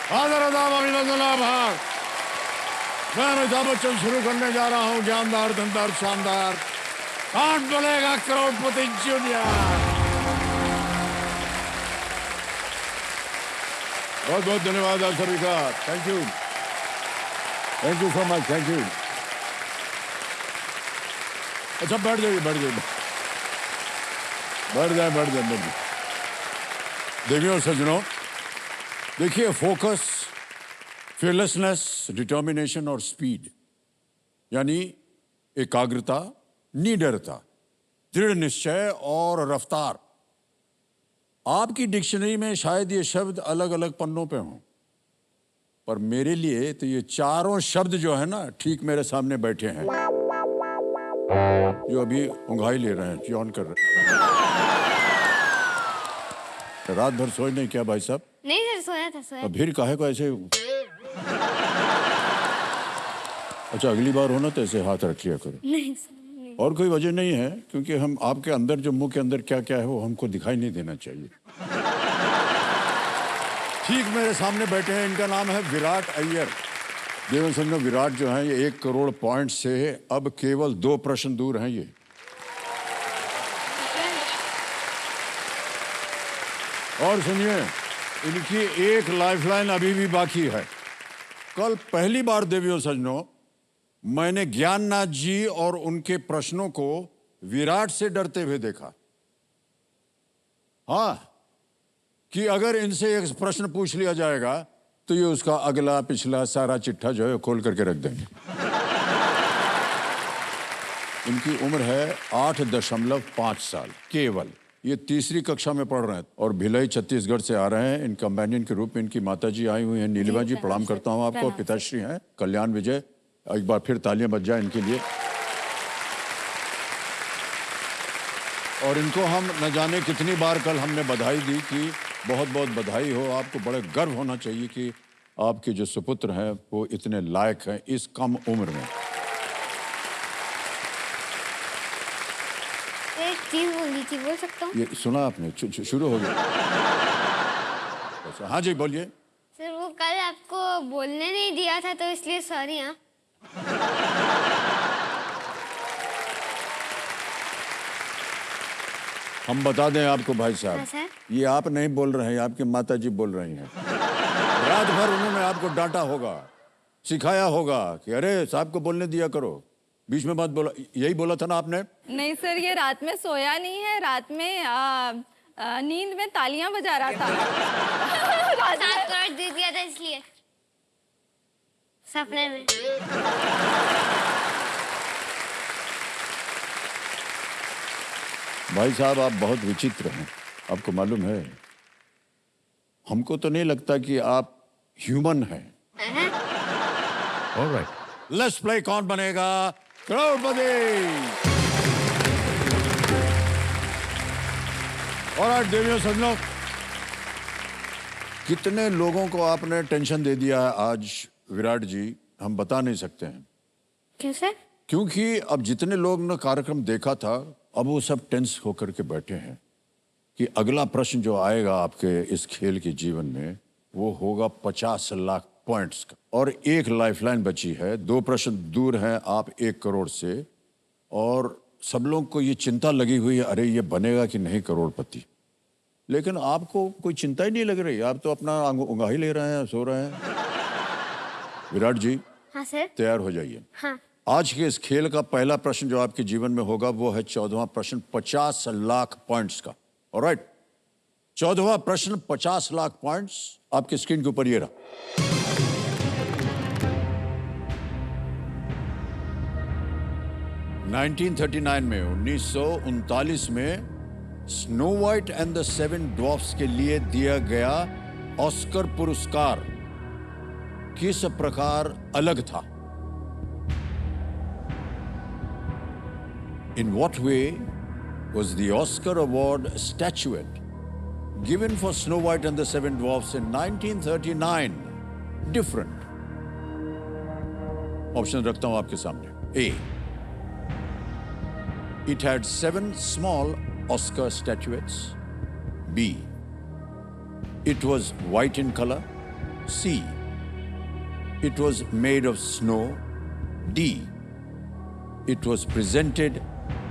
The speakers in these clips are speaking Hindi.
आदर अदाब अभिनंदन आभार। मैं अमिताभ बच्चन शुरू करने जा रहा हूँ ज्ञानदार धनदार शानदार कौन बनेगा करोड़पति जूनियर। बहुत बहुत धन्यवाद आप सभी का। Thank you so much. Thank you. अच्छा बैठ जाइए बैठ जाइए बैठ जाए बैठ जाए। देखिए और सज्जनों, देखिए फोकस, फियरलेसनेस, डिटर्मिनेशन और स्पीड यानी एकाग्रता, निडरता, दृढ़ निश्चय और रफ्तार। आपकी डिक्शनरी में शायद ये शब्द अलग अलग पन्नों पे हों, पर मेरे लिए तो ये चारों शब्द जो है ना ठीक मेरे सामने बैठे हैं, जो अभी उंघाई ले रहे हैं, यौन कर रहे हैं। रात भर सोए नहीं क्या भाई साहब? नहीं सर, सोया था। फिर काहे को ऐसे? अच्छा अगली बार हो ना तो ऐसे हाथ रखिए करो। नहीं सर, नहीं। और कोई वजह नहीं है, क्योंकि हम आपके अंदर जो मुंह के अंदर क्या क्या है वो हमको दिखाई नहीं देना चाहिए। ठीक मेरे सामने बैठे हैं, इनका नाम है विराट अय्यर। देवेंद्र संघ विराट जो है ये 1 करोड़ पॉइंट से अब केवल 2 प्रश्न दूर हैं ये। और सुनिए, इनकी एक लाइफलाइन अभी भी बाकी है। कल पहली बार देवियों सज्जनों मैंने ज्ञाननाथ जी और उनके प्रश्नों को विराट से डरते हुए देखा। हाँ, कि अगर इनसे एक प्रश्न पूछ लिया जाएगा तो ये उसका अगला पिछला सारा चिट्ठा जो है खोल करके रख देंगे। इनकी उम्र है 8.5 साल केवल। ये तीसरी कक्षा में पढ़ रहे हैं और भिलाई छत्तीसगढ़ से आ रहे हैं। इन कंपेनियन के रूप में इनकी माताजी आई हुई हैं। नीलिमा जी प्रणाम करता हूं आपको। पिताश्री हैं कल्याण विजय। एक बार फिर तालियां बज जाए इनके लिए। और इनको हम न जाने कितनी बार कल हमने बधाई दी कि बहुत बहुत बधाई हो आपको। बड़े गर्व होना चाहिए कि आपके जो सुपुत्र हैं वो इतने लायक हैं इस कम उम्र में। एक चीज बोलनी थी, बोल सकता हूँ? ये सुना आपने? शुरू हो गया। हाँ जी बोलिए। सर वो कल आपको बोलने नहीं दिया था तो इसलिए सॉरी। हाँ हम बता दें आपको भाई हाँ साहब, सर। ये आप नहीं बोल रहे हैं, आपकी माताजी बोल रही हैं। रात भर उन्होंने आपको डांटा होगा, सिखाया होगा कि अरे साहब को बोलने दिया करो, बीच में मत बोला। यही बोला था ना आपने? नहीं सर, ये रात में सोया नहीं है। रात में नींद में तालियां बजा रहा था। 7 करोड़ दे दिया था इसलिए सपने में। भाई साहब आप बहुत विचित्र हैं, आपको मालूम है? हमको तो नहीं लगता कि आप ह्यूमन हैं। Alright, let's play Kaun Banega Crorepati. Alright देवियों सज्जनों, कितने लोगों को आपने टेंशन दे दिया है आज विराट जी, हम बता नहीं सकते हैं। क्यों सर? क्योंकि अब जितने लोग ने कार्यक्रम देखा था अब वो सब टेंस होकर के बैठे हैं कि अगला प्रश्न जो आएगा आपके इस खेल के जीवन में वो होगा 50 लाख पॉइंट्स का। और एक लाइफलाइन बची है, 2 प्रश्न दूर हैं आप 1 करोड़ से। और सब लोग को ये चिंता लगी हुई है, अरे ये बनेगा कि नहीं करोड़पति। लेकिन आपको कोई चिंता ही नहीं लग रही, आप तो अपना उंगाही ले रहे हैं, सो रहे हैं। विराट जी हाँ सर। तैयार हो जाइए। हाँ। आज के इस खेल का पहला प्रश्न जो आपके जीवन में होगा वो है 14वां प्रश्न 50 लाख पॉइंट्स का। ऑलराइट, 14वां प्रश्न 50 लाख पॉइंट्स आपकी स्क्रीन के ऊपर ये रहा। में 1939 में snow white and the 7 dwarfs के लिए दिया गया ऑस्कर पुरस्कार किस प्रकार अलग था? In what way was the Oscar Award statuette given for Snow White and the 7 Dwarfs in 1939 different? Option रखता हूं आपके सामने। A. It had 7 small Oscar statuettes. B. It was white in color. C. It was made of snow. D. It was presented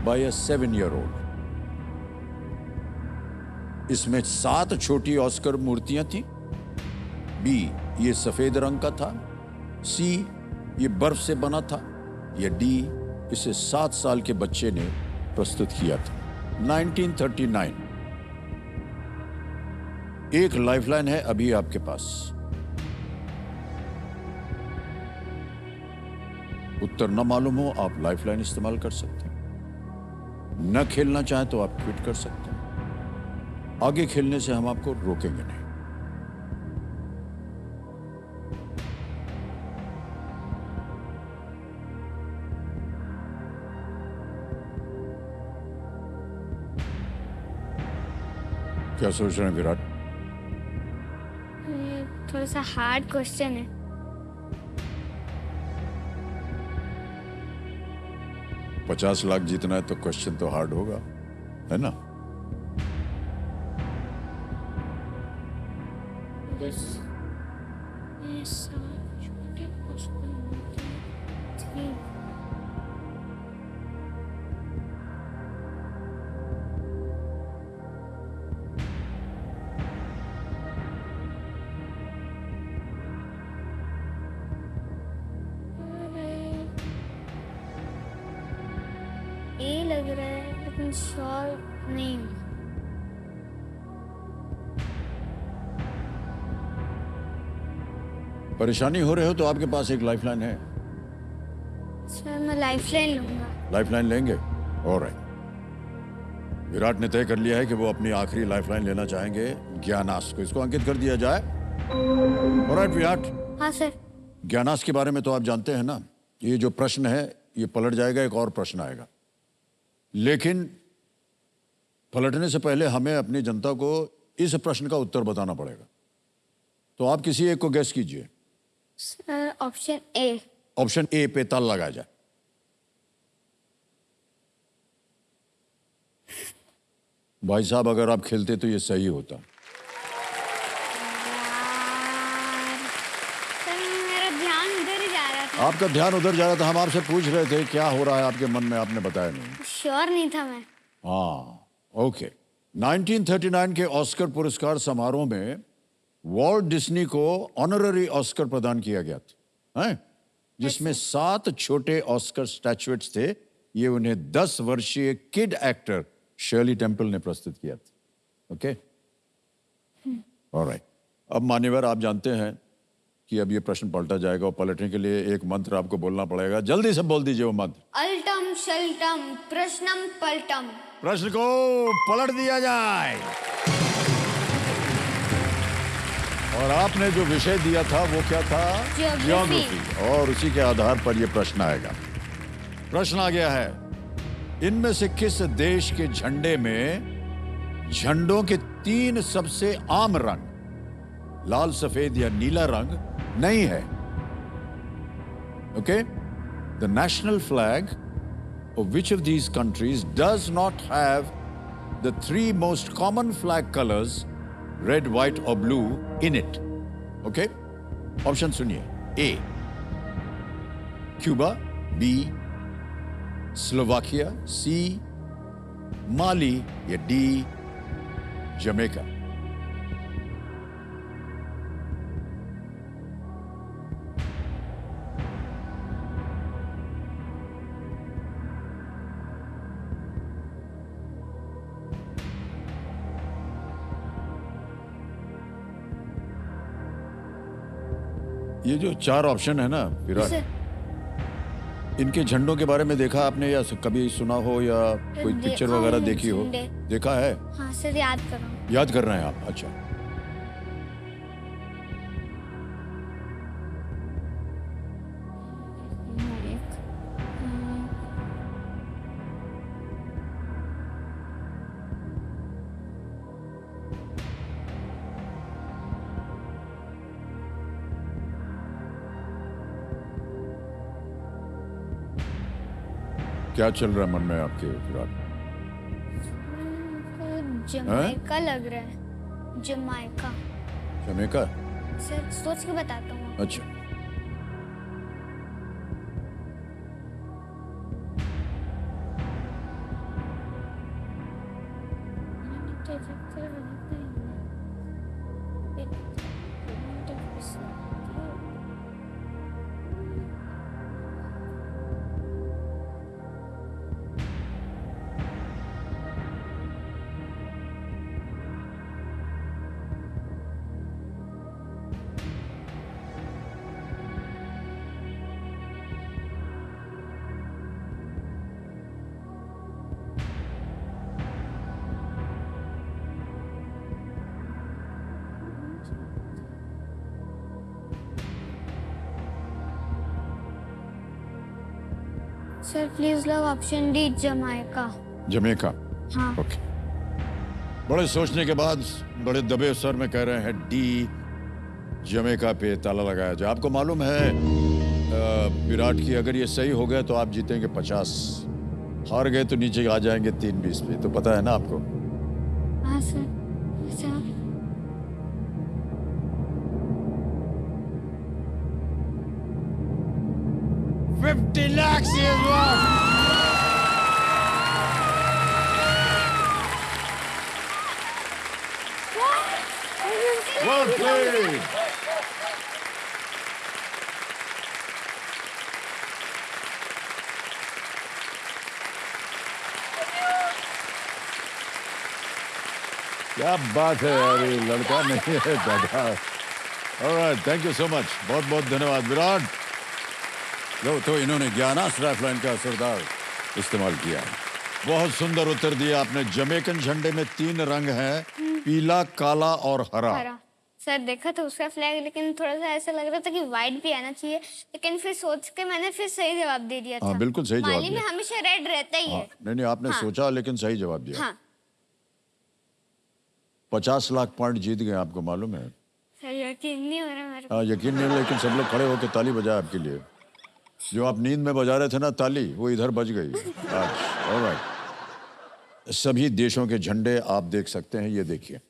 by a 7-year-old. इसमें 7 छोटी ऑस्कर मूर्तियां थी. B. ये सफेद रंग का था. C. ये बर्फ से बना था. या D. इसे 7 साल के बच्चे ने प्रस्तुत किया था. 1939. एक लाइफलाइन है अभी आपके पास. उत्तर न मालूम हो आप लाइफलाइन इस्तेमाल कर सकते हैं. न खेलना चाहें तो आप क्विट कर सकते हैं. आगे खेलने से हम आपको रोकेंगे नहीं. क्या सोच रहे हैं विराट? ये थोड़ा सा हार्ड क्वेश्चन है. 50 लाख जीतना है तो क्वेश्चन तो हार्ड होगा, है ना? ये लग रहा है लेकिन श्योर नहीं हूँ. परेशानी हो रहे हो तो आपके पास एक लाइफलाइन है. सर मैं लाइफलाइन लूंगा. लाइफलाइन लेंगे? ऑलराइट. विराट ने तय कर लिया है कि वो अपनी आखिरी लाइफलाइन लेना चाहेंगे ज्ञानास को. इसको अंकित कर दिया जाए. ऑलराइट विराट. हाँ सर. ज्ञानास के बारे में तो आप जानते हैं ना. ये जो प्रश्न है ये पलट जाएगा, एक और प्रश्न आएगा. लेकिन पलटने से पहले हमें अपनी जनता को इस प्रश्न का उत्तर बताना पड़ेगा. तो आप किसी एक को गेस कीजिए. Sir option A. Option A पे ताल लगाया जाए. भाई साहब अगर आप खेलते तो ये सही होता. सर मेरा ध्यान उधर ही जा रहा था. आपका ध्यान उधर जा रहा था. हम आपसे पूछ रहे थे क्या हो रहा है आपके मन में, आपने बताया नहीं. श्योर नहीं था मैं. हाँ ओके. 1939 के ऑस्कर पुरस्कार समारोह में वॉल्ट डिज्नी को ऑनररी ऑस्कर प्रदान किया गया था, हैं? जिसमें 7 छोटे ऑस्कर स्टैचुएट्स थे. ये उन्हें 10 वर्षीय किड एक्टर शर्ली टेम्पल ने प्रस्तुत किया था. Okay alright. अब मान्यवर आप जानते हैं कि अब ये प्रश्न पलटा जाएगा और पलटने के लिए एक मंत्र आपको बोलना पड़ेगा. जल्दी से बोल दीजिए वो मंत्र. अल्टम शल्टम प्रश्नम पलटम. प्रश्न को पलट दिया जाए. और आपने जो विषय दिया था वो क्या था? ज्योग्राफी. और उसी के आधार पर यह प्रश्न आएगा. प्रश्न आ गया है. इनमें से किस देश के झंडे में झंडों के 3 सबसे आम रंग लाल, सफेद या नीला रंग नहीं है? Okay. The national flag of which of these countries does not have the 3 most common flag colors red, white or blue in it? Okay? Option सुनिए. A. Cuba. B. Slovakia. C. Mali. या D. Jamaica. ये जो 4 ऑप्शन है ना विराट, इनके झंडों के बारे में देखा आपने या कभी सुना हो या कोई पिक्चर वगैरह देखी हो? देखा है? हाँ सर याद करो. याद कर रहे हैं आप? अच्छा. क्या चल रहा है मन में आपके विराट? जमैका लग रहा है. जमैका. जमैका? सर सोच के बताता हूँ। अच्छा, sir please love option D Jamaica. Jamaica. हाँ। ओके, बड़े सोचने के बाद बड़े दबे स्वर में कह रहे हैं डी, जमैका पे ताला लगाया जाए। आपको मालूम है विराट की अगर ये सही हो गया तो आप जीतेंगे 50, हार गए तो नीचे आ जाएंगे 3-20 पे, तो पता है ना आपको। हाँ sir. Sir 50 lakhs is won. Well played. क्या बात है यार, ये लड़का नहीं है दादा। Alright, thank you so much, बहुत बहुत धन्यवाद विराट। लो तो इन्होंने ज्ञानास्त्र लाइफलाइन का असरदार इस्तेमाल किया है। बहुत सुंदर उत्तर दिया आपने। जमैकन झंडे में 3 रंग हैं, पीला, काला और हरा। हरा। सर देखा था उसका फ्लैग, लेकिन थोड़ा सा ऐसा लग रहा था कि व्हाइट भी आना चाहिए, लेकिन फिर सोच के मैंने फिर सही जवाब दे दिया था। हाँ, बिल्कुल सही जवाब माली में दिया। हमेशा रेड रहता ही हाँ, है। नहीं नहीं, आपने हाँ। सोचा लेकिन सही जवाब दिया। हाँ 50 लाख पॉइंट जीत गए, आपको मालूम है। सर यकीन नहीं हो रहा मेरे को। हाँ, यकीन नहीं, लेकिन सब लोग खड़े होकर ताली बजाए आपके लिए। जो आप नींद में बजा रहे थे ना ताली, वो इधर बज गई आज। ऑलराइट, सभी देशों के झंडे आप देख सकते हैं, ये देखिए।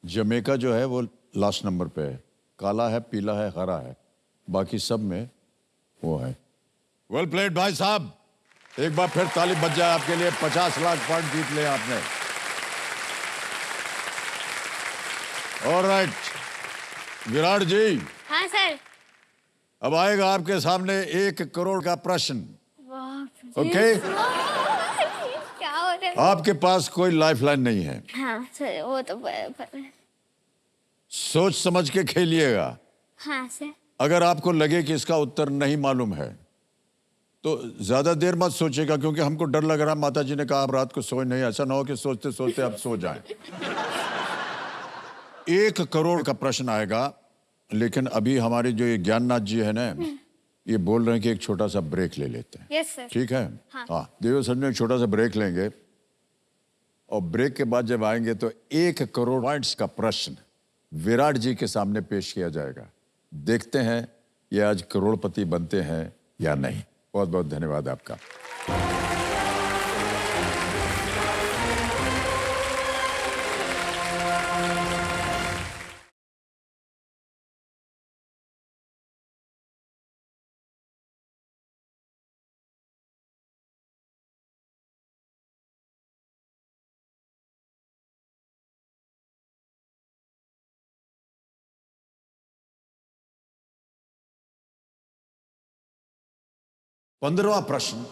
जमैका जो है वो लास्ट नंबर पे है, काला है, पीला है, हरा है, बाकी सब में वो है। वेल प्लेड भाई साहब, एक बार फिर ताली बज जाए आपके लिए। 50 लाख पॉइंट जीत ले आपने। ऑलराइट विराट जी, हाँ सर। अब आएगा आपके सामने 1 करोड़ का प्रश्न। वाह ओके, क्या हो रहा है? आपके पास कोई लाइफलाइन नहीं है, हाँ सर वो तो बराबर है। सोच समझ के खेलिएगा। हाँ सर। अगर आपको लगे कि इसका उत्तर नहीं मालूम है तो ज्यादा देर मत सोचिएगा, क्योंकि हमको डर लग रहा। माता जी ने कहा आप रात को सोए नहीं, ऐसा ना हो कि सोचते सोचते आप सो जाएं। 1 करोड़ का प्रश्न आएगा, लेकिन अभी हमारे जो ये ज्ञाननाथ जी है ना, ये बोल रहे हैं कि एक छोटा सा ब्रेक ले लेते हैं। Yes sir. ठीक है। हाँ। हाँ, देव सर ने एक छोटा सा ब्रेक लेंगे, और ब्रेक के बाद जब आएंगे तो 1 करोड़ पॉइंट्स का प्रश्न विराट जी के सामने पेश किया जाएगा। देखते हैं ये आज करोड़पति बनते हैं या नहीं। बहुत बहुत धन्यवाद आपका। पंद्रहवां प्रश्न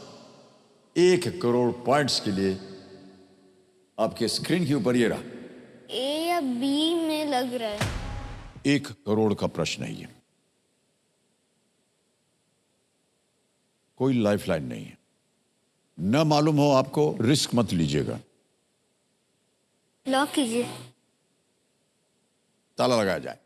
1 करोड़ पॉइंट्स के लिए आपके स्क्रीन के ऊपर ये रहा। ए या बी में लग रहा है। 1 करोड़ का प्रश्न है ये, कोई लाइफलाइन नहीं है। न मालूम हो आपको, रिस्क मत लीजिएगा। लॉक कीजिए। ताला लगाया जाए।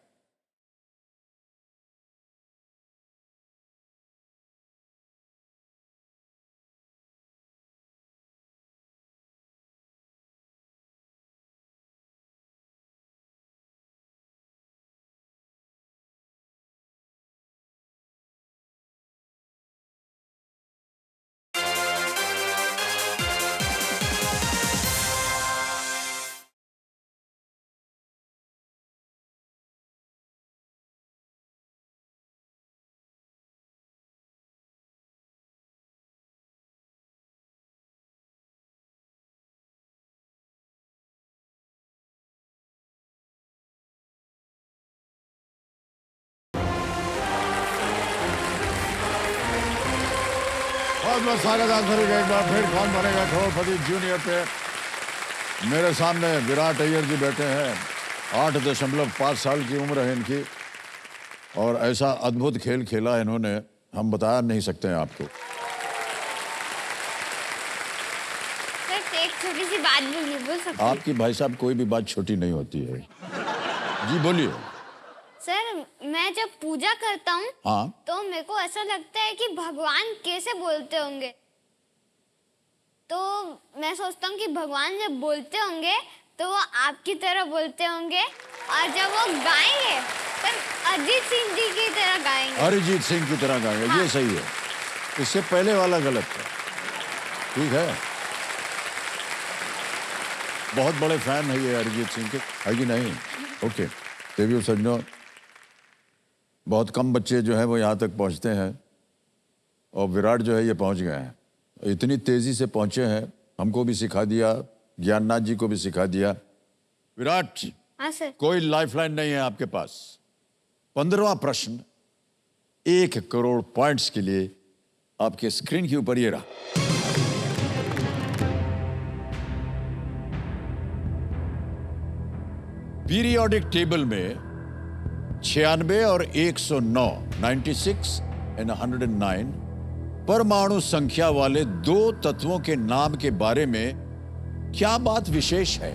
बहुत बहुत स्वागत आप सभी का एक बार फिर कौन बनेगा करोड़पति जूनियर पे। मेरे सामने विराट अय्यर जी बैठे हैं। 8.5 साल की उम्र है इनकी और ऐसा अद्भुत खेल खेला इन्होंने, हम बता नहीं सकते हैं आपको। सर एक छोटी सी बात बोल सकती हूँ? आपकी भाई साहब कोई भी बात छोटी नहीं होती है। जी बोलिए। सर मैं जब पूजा करता हूँ हाँ, तो मेरे को ऐसा लगता है कि भगवान कैसे बोलते होंगे। तो मैं सोचता हूँ कि भगवान जब बोलते होंगे तो वो आपकी तरह बोलते होंगे और जब वो गाएंगे तो अरिजीत सिंह जी की तरह गाएंगे। अरिजीत सिंह की तरह गाएंगे। हाँ। ये सही है, इससे पहले वाला गलत था। ठीक है, बहुत बड़े फैन है ये अरिजीत सिंह के, है कि नहीं? ओके, देवियों सज्जनों, बहुत कम बच्चे जो है वो यहाँ तक पहुँचते हैं और विराट जो है ये पहुँच गए हैं। इतनी तेजी से पहुँचे हैं, हमको भी सिखा दिया, ज्ञाननाथ जी को भी सिखा दिया। विराट, हाँ सर। कोई लाइफलाइन नहीं है आपके पास। 15वां प्रश्न 1 करोड़ पॉइंट्स के लिए आपके स्क्रीन के ऊपर ये रहा। पीरियोडिक टेबल में 96 और 109 96 एंड 109 परमाणु संख्या वाले दो तत्वों के नाम के बारे में क्या बात विशेष है?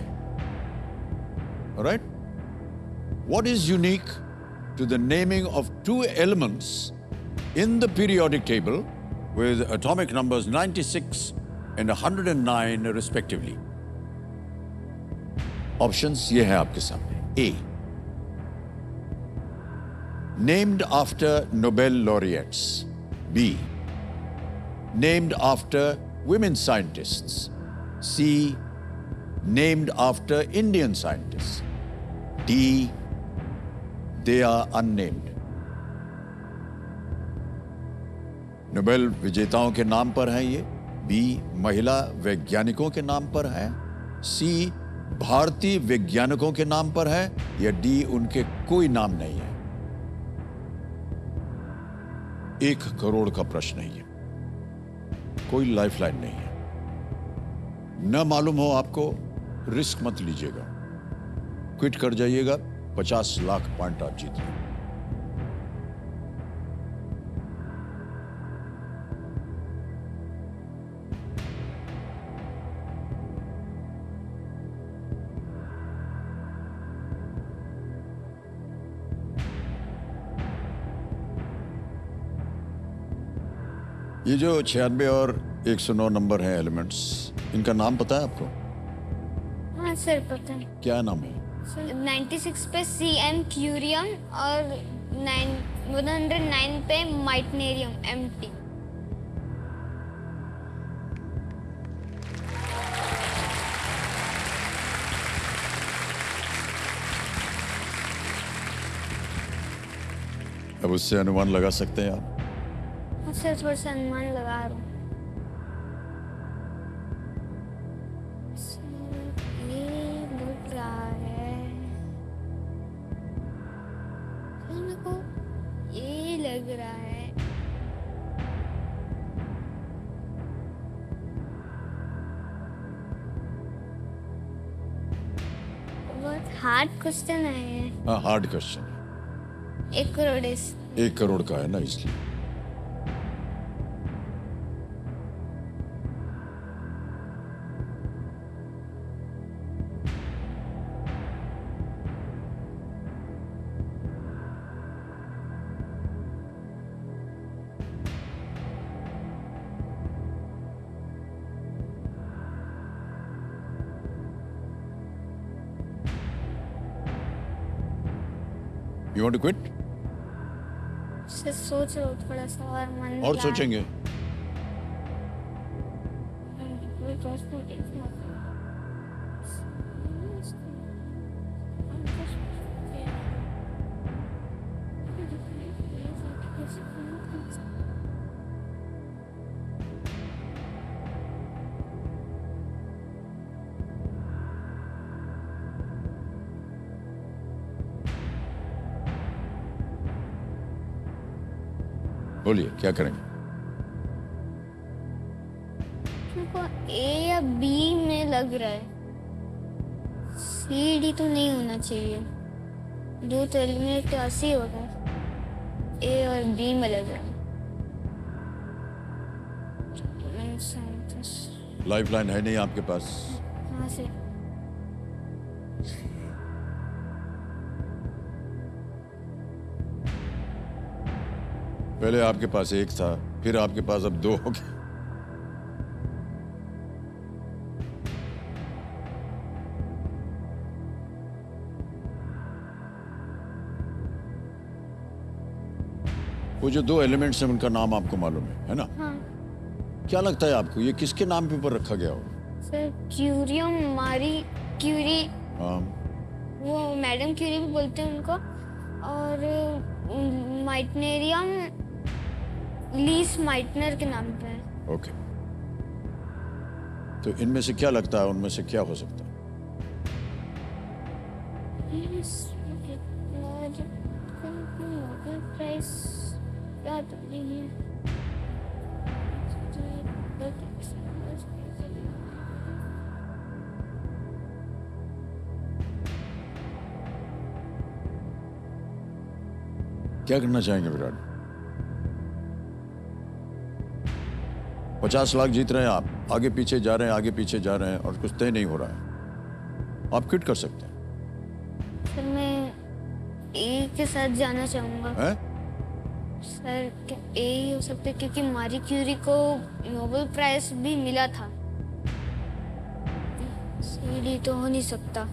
Right? What is unique to the naming of two elements in the periodic table with atomic numbers 96 and 109 respectively? Options ये हैं आपके सामने। A, named after Nobel laureates. B, named after women scientists. C, named after Indian scientists. D, they are unnamed. Nobel विजेताओं के नाम पर है ये। बी, महिला वैज्ञानिकों के नाम पर है। सी, भारतीय वैज्ञानिकों के नाम पर है। या डी, उनके कोई नाम नहीं है। 1 करोड़ का प्रश्न है ये, कोई लाइफलाइन नहीं है। न मालूम हो आपको, रिस्क मत लीजिएगा, क्विट कर जाइएगा। 50 लाख पॉइंट आप जीत लें। ये जो 96 और 109 नंबर हैं एलिमेंट्स, इनका नाम पता है आपको? हाँ सर पता है। क्या नाम है? 96 पे CM क्यूरियम और 109 पे माइटनेरियम MT। अब उससे अनुमान लगा सकते हैं आप? हाँ सर, थोड़ा सा अनुमान लगा रहा हूँ। ये लग रहा है, मेरे को ये लग रहा है। बहुत हार्ड क्वेश्चन है ये। हाँ, हार्ड क्वेश्चन। 1 करोड़ 1 करोड़ का है ना, इसलिए। You want to quit? से सोच रहा हूँ थोड़ा सा और मन और लगा। सोचेंगे? बोलिए क्या करेंगे? बी में लग रहा है। सी डी तो नहीं होना चाहिए, दो तो एलिमिनेट ऐसे ही होगा। ए और बी में लग रहा है। लाइफलाइन है नहीं आपके पास? हाँ से पहले आपके पास एक था, फिर आपके पास अब दो हो गए। वो जो दो एलिमेंट्स हैं उनका नाम आपको मालूम है ना? हाँ क्या लगता है आपको ये किसके नाम के ऊपर रखा गया होगा? सर, क्यूरियम मारी क्यूरी, हाँ, वो मैडम क्यूरी भी बोलते हैं उनको, और माइटनेरियम लीस माइटनर के नाम पे है। ओके। तो इनमें से क्या लगता है, उनमें से क्या हो सकता है? प्राइस याद नहीं है। क्या करना चाहेंगे विराट? 50 लाख जीत रहे हैं आप, आगे पीछे जा रहे हैं, आगे पीछे जा रहे हैं और कुछ तय नहीं हो रहा है। आप क्विट कर सकते हैं। सर मैं ए के साथ जाना चाहूंगा। हैं? सर ए ही हो सकता है क्योंकि मारी क्यूरी को नोबेल प्राइज भी मिला था। सी डी तो हो नहीं सकता।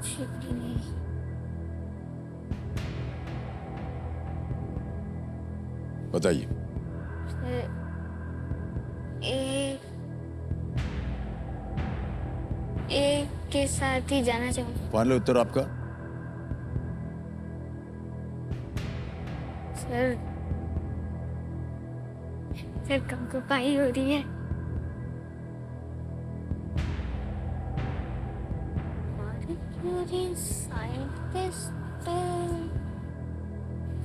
शिट, नहीं। बताइए। सर ए के साथ ही जाना चाहूंगा। फाइनल उत्तर आपका? सर सर कंकपाई हो रही है। मारी क्यूरी साइंटिस्ट तो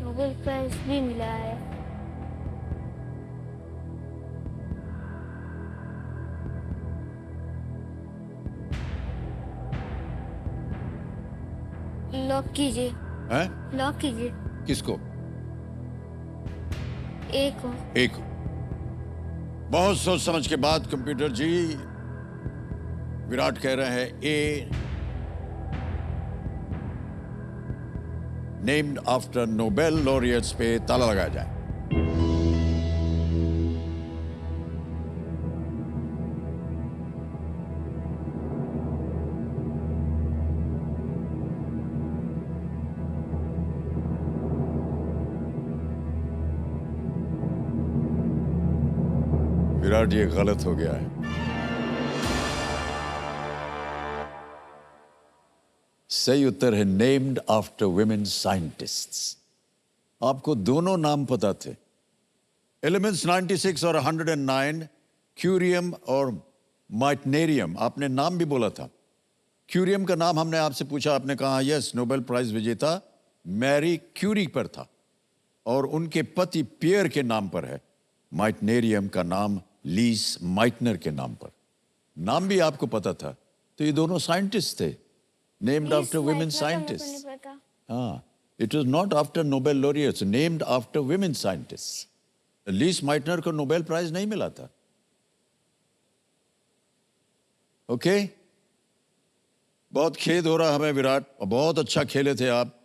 नोबेल प्राइज भी मिला है। लॉक कीजिए, हैं? लॉक कीजिए। किसको? ए को। एक। बहुत सोच समझ के बाद कंप्यूटर जी विराट कह रहे हैं ए, नेम्ड आफ्टर नोबेल लॉरियट्स पे ताला लगाया जाए। विराट, ये गलत हो गया है। सही उत्तर है नेम्ड आफ्टर वुमेन साइंटिस्ट्स। आपको दोनों नाम पता थे, एलिमेंट्स 96 और 109, क्यूरियम और माइटनेरियम। आपने नाम भी बोला था। क्यूरियम का नाम हमने आपसे पूछा, आपने कहा यस, नोबेल प्राइज विजेता मैरी क्यूरी पर था और उनके पति पियर के नाम पर है। माइटनेरियम का नाम लीस माइटनर के नाम पर। नाम भी आपको पता था, तो ये दोनों साइंटिस्ट थे, नेम्ड आफ्टर वुमेन साइंटिस्ट। हाँ, it was not after Nobel laureates, named after women scientist. Lease Meitner को नोबेल प्राइज नहीं मिला था। ओके, बहुत खेद हो रहा हमें विराट, और बहुत अच्छा खेले थे आप।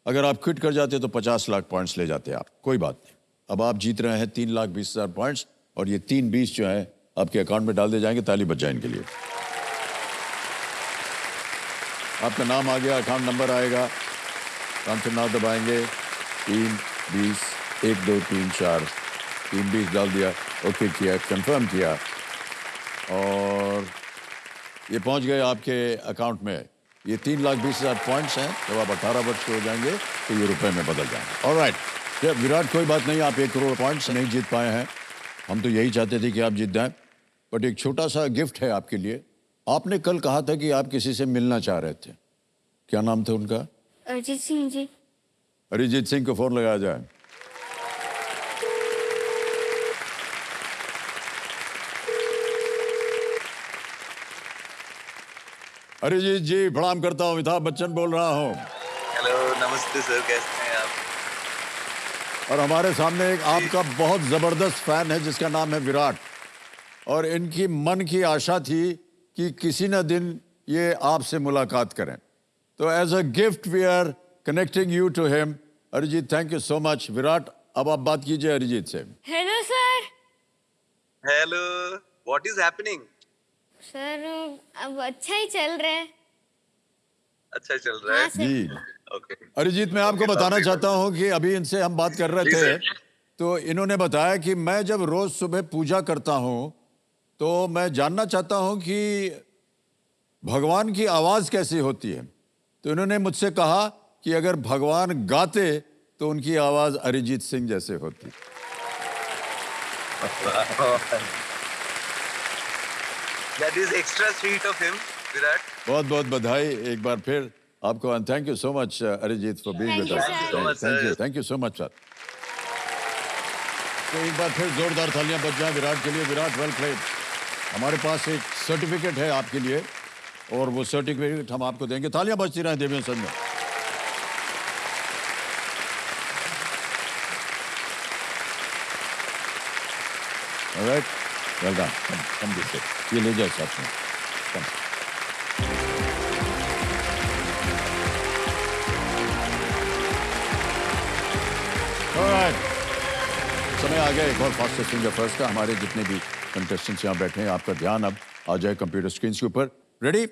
अगर आप क्विट कर जाते तो 50 लाख पॉइंट्स ले जाते आप। कोई बात नहीं, अब आप जीत रहे हैं 3,20,000 पॉइंट्स, और ये 3,20 जो है आपके अकाउंट में डाल दे जाएंगे। ताली बच जाए इनके लिए। आपका नाम आ गया, अकाउंट नंबर आएगा, ट्रांसफर नाउ दबाएंगे। 3,20, 1 2 3 4, 3,20 डाल दिया, ओके किया, कंफर्म किया, और ये पहुंच गए आपके अकाउंट में। ये 3,20,000 पॉइंट्स हैं। जब आप 18 वर्ष के हो जाएंगे तो ये रुपए में बदल जाएंगे। ऑलराइट, विराट, कोई बात नहीं, आप 1 करोड़ पॉइंट्स नहीं जीत पाए हैं। हम तो यही चाहते थे कि आप जीत जाएं, बट एक छोटा सा गिफ्ट है आपके लिए। आपने कल कहा था कि आप किसी से मिलना चाह रहे थे, क्या नाम था उनका? अरिजीत सिंह जी। अरिजीत सिंह को फोन लगाया जाए। अरिजीत जी प्रणाम करता हूँ, अमिताभ बच्चन बोल रहा हूँ। हेलो, नमस्ते सर, कैसे हैं आप? और हमारे सामने एक आपका बहुत जबरदस्त फैन है जिसका नाम है विराट, और इनकी मन की आशा थी कि किसी न दिन ये आपसे मुलाकात करें, तो as a gift we are connecting you to him. Arijit, thank you so much. Virat, अब आप बात कीजिए अरिजीत से। Hello sir. Hello, what is happening? Sir अब अच्छा ही चल रहा है। अच्छा चल रहा हाँ है। सर। जी ओके। अरिजीत, मैं आपको बताना चाहता हूँ कि अभी इनसे हम बात कर रहे जी, थे, सर। तो इन्होंने बताया कि मैं जब रोज सुबह पूजा करता हूँ तो मैं जानना चाहता हूँ कि भगवान की आवाज कैसी होती है। तो इन्होंने मुझसे कहा कि अगर भगवान गाते तो उनकी आवाज अरिजीत सिंह जैसे होती। That is extra sweet of him, Virat. बहुत बहुत बधाई एक बार फिर आपको, and thank you so much Arijit for being Thank with you, us. sir. so much, sir. Thank you so much sir. तो एक बार फिर जोरदार तालियां बज जाएं विराट के लिए। Virat, well played. हमारे पास एक सर्टिफिकेट है आपके लिए, और वो सर्टिफिकेट हम आपको देंगे। तालियां बजती रहें देवियों सर में। Alright, well done. Come this, ये ले जाओ साथ में। Come. Alright. समय आ गया एक और फास्टेस्ट फिंगर फर्स्ट का। हमारे जितने भी कंटेस्टेंट्स यहाँ बैठे हैं, आपका ध्यान अब आ जाए कंप्यूटर स्क्रीन के ऊपर। रेडी?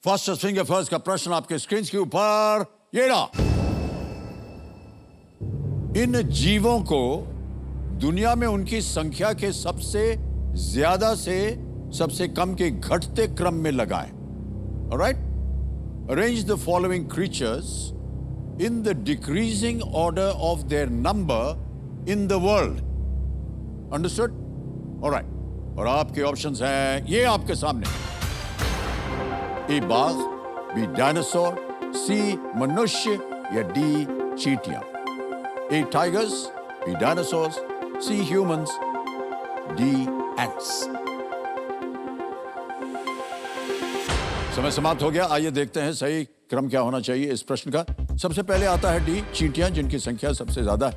फास्टेस्ट फिंगर फर्स्ट का प्रश्न आपके स्क्रीन के ऊपर ये रहा। इन जीवों को दुनिया में उनकी संख्या के सबसे ज्यादा से सबसे कम के घटते क्रम में लगाएं। Alright? Arrange the following creatures in the decreasing order of their number in the world. Understood? Alright. और आपके ऑप्शंस हैं ये आपके सामने। ए बाघ, बी डायनासोर, सी मनुष्य या डी चींटियां। ए टाइगर्स, बी डायनासोर्स, सी ह्यूमंस, डी एंट्स। समय समाप्त हो गया। आइए देखते हैं सही क्रम क्या होना चाहिए इस प्रश्न का। सबसे पहले आता है डी चींटियां, जिनकी संख्या सबसे ज्यादा है।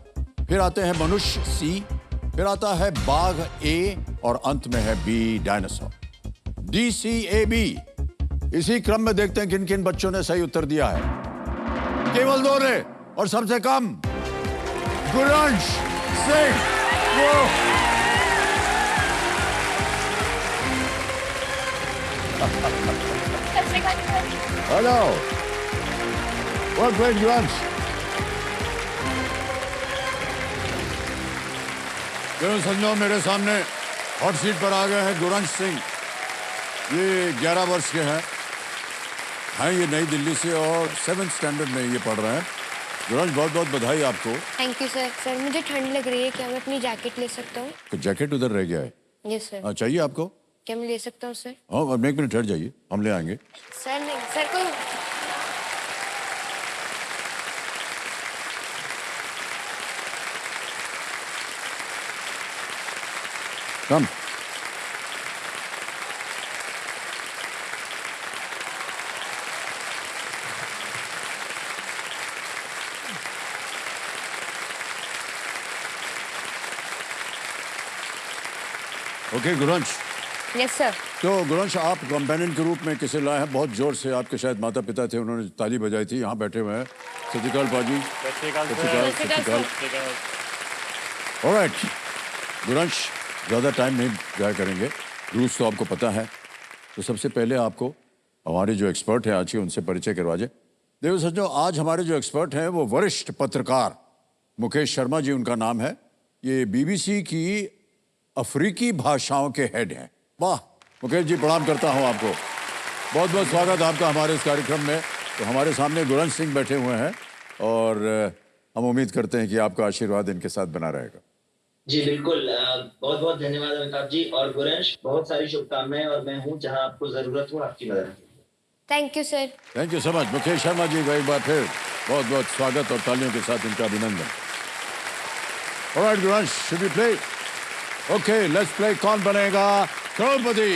फिर आते हैं मनुष्य, सी। फिर आता है बाघ, ए। और अंत में है बी डायनासोर, डी, सी, ए, बी। इसी क्रम में देखते हैं किन किन बच्चों ने सही उत्तर दिया है। केवल 2 ने, और सबसे कम Guransh Singh. Hello, well played Guransh. संजो, मेरे सामने हॉट सीट पर आ गए हैं गुरंश सिंह। ये 11 वर्ष के हैं ये नई दिल्ली से, और 7th स्टैंडर्ड में ये पढ़ रहे हैं। गुरंश, बहुत बहुत बधाई आपको। Thank you sir. सर मुझे ठंड लग रही है, क्या मैं अपनी जैकेट ले सकता हूँ? तो जैकेट उधर रह गया है। Yes sir. चाहिए आपको? क्या मैं ले सकता हूँ सर? हाँ, अब 1 मिनट ठहर जाइए, हम ले आएंगे। सर नहीं सर, कोई कम। ओके गुरंश। Yes sir. तो गुरंश, आप कंपेनियन के रूप में किसे लाए हैं? बहुत जोर से आपके शायद माता पिता थे, उन्होंने ताली बजाई थी। यहाँ बैठे हुए हैं। सत श्री अकाल पाजी। ऑलराइट गुरंश, ज़्यादा टाइम नहीं जाया करेंगे, रूल्स तो आपको पता है। तो सबसे पहले आपको हमारे जो एक्सपर्ट हैं आज के, उनसे परिचय करवा जाए। देखो सज्जनों, आज हमारे जो एक्सपर्ट हैं वो वरिष्ठ पत्रकार मुकेश शर्मा जी उनका नाम है। ये बीबीसी की अफ्रीकी भाषाओं के हेड हैं। वाह मुकेश जी, प्रणाम करता हूं आपको। बहुत बहुत स्वागत आपका हमारे इस कार्यक्रम में। तो हमारे सामने गुरंश सिंह बैठे हुए हैं, और हम उम्मीद करते हैं कि आपका आशीर्वाद इनके साथ बना रहेगा। जी बिल्कुल, बहुत बहुत धन्यवाद अमिताभ जी। और गुरंश, बहुत सारी शुभकामनाएं, और मैं हूं जहां आपको जरूरत हो आपकी मदद। Thank you sir. Thank you so much Mukesh Sharma ji को एक बार फिर बहुत बहुत स्वागत और तालियों के साथ इनका अभिनंदन। All right Guransh, should we play? Okay, let's play Kaun Banega Crorepati.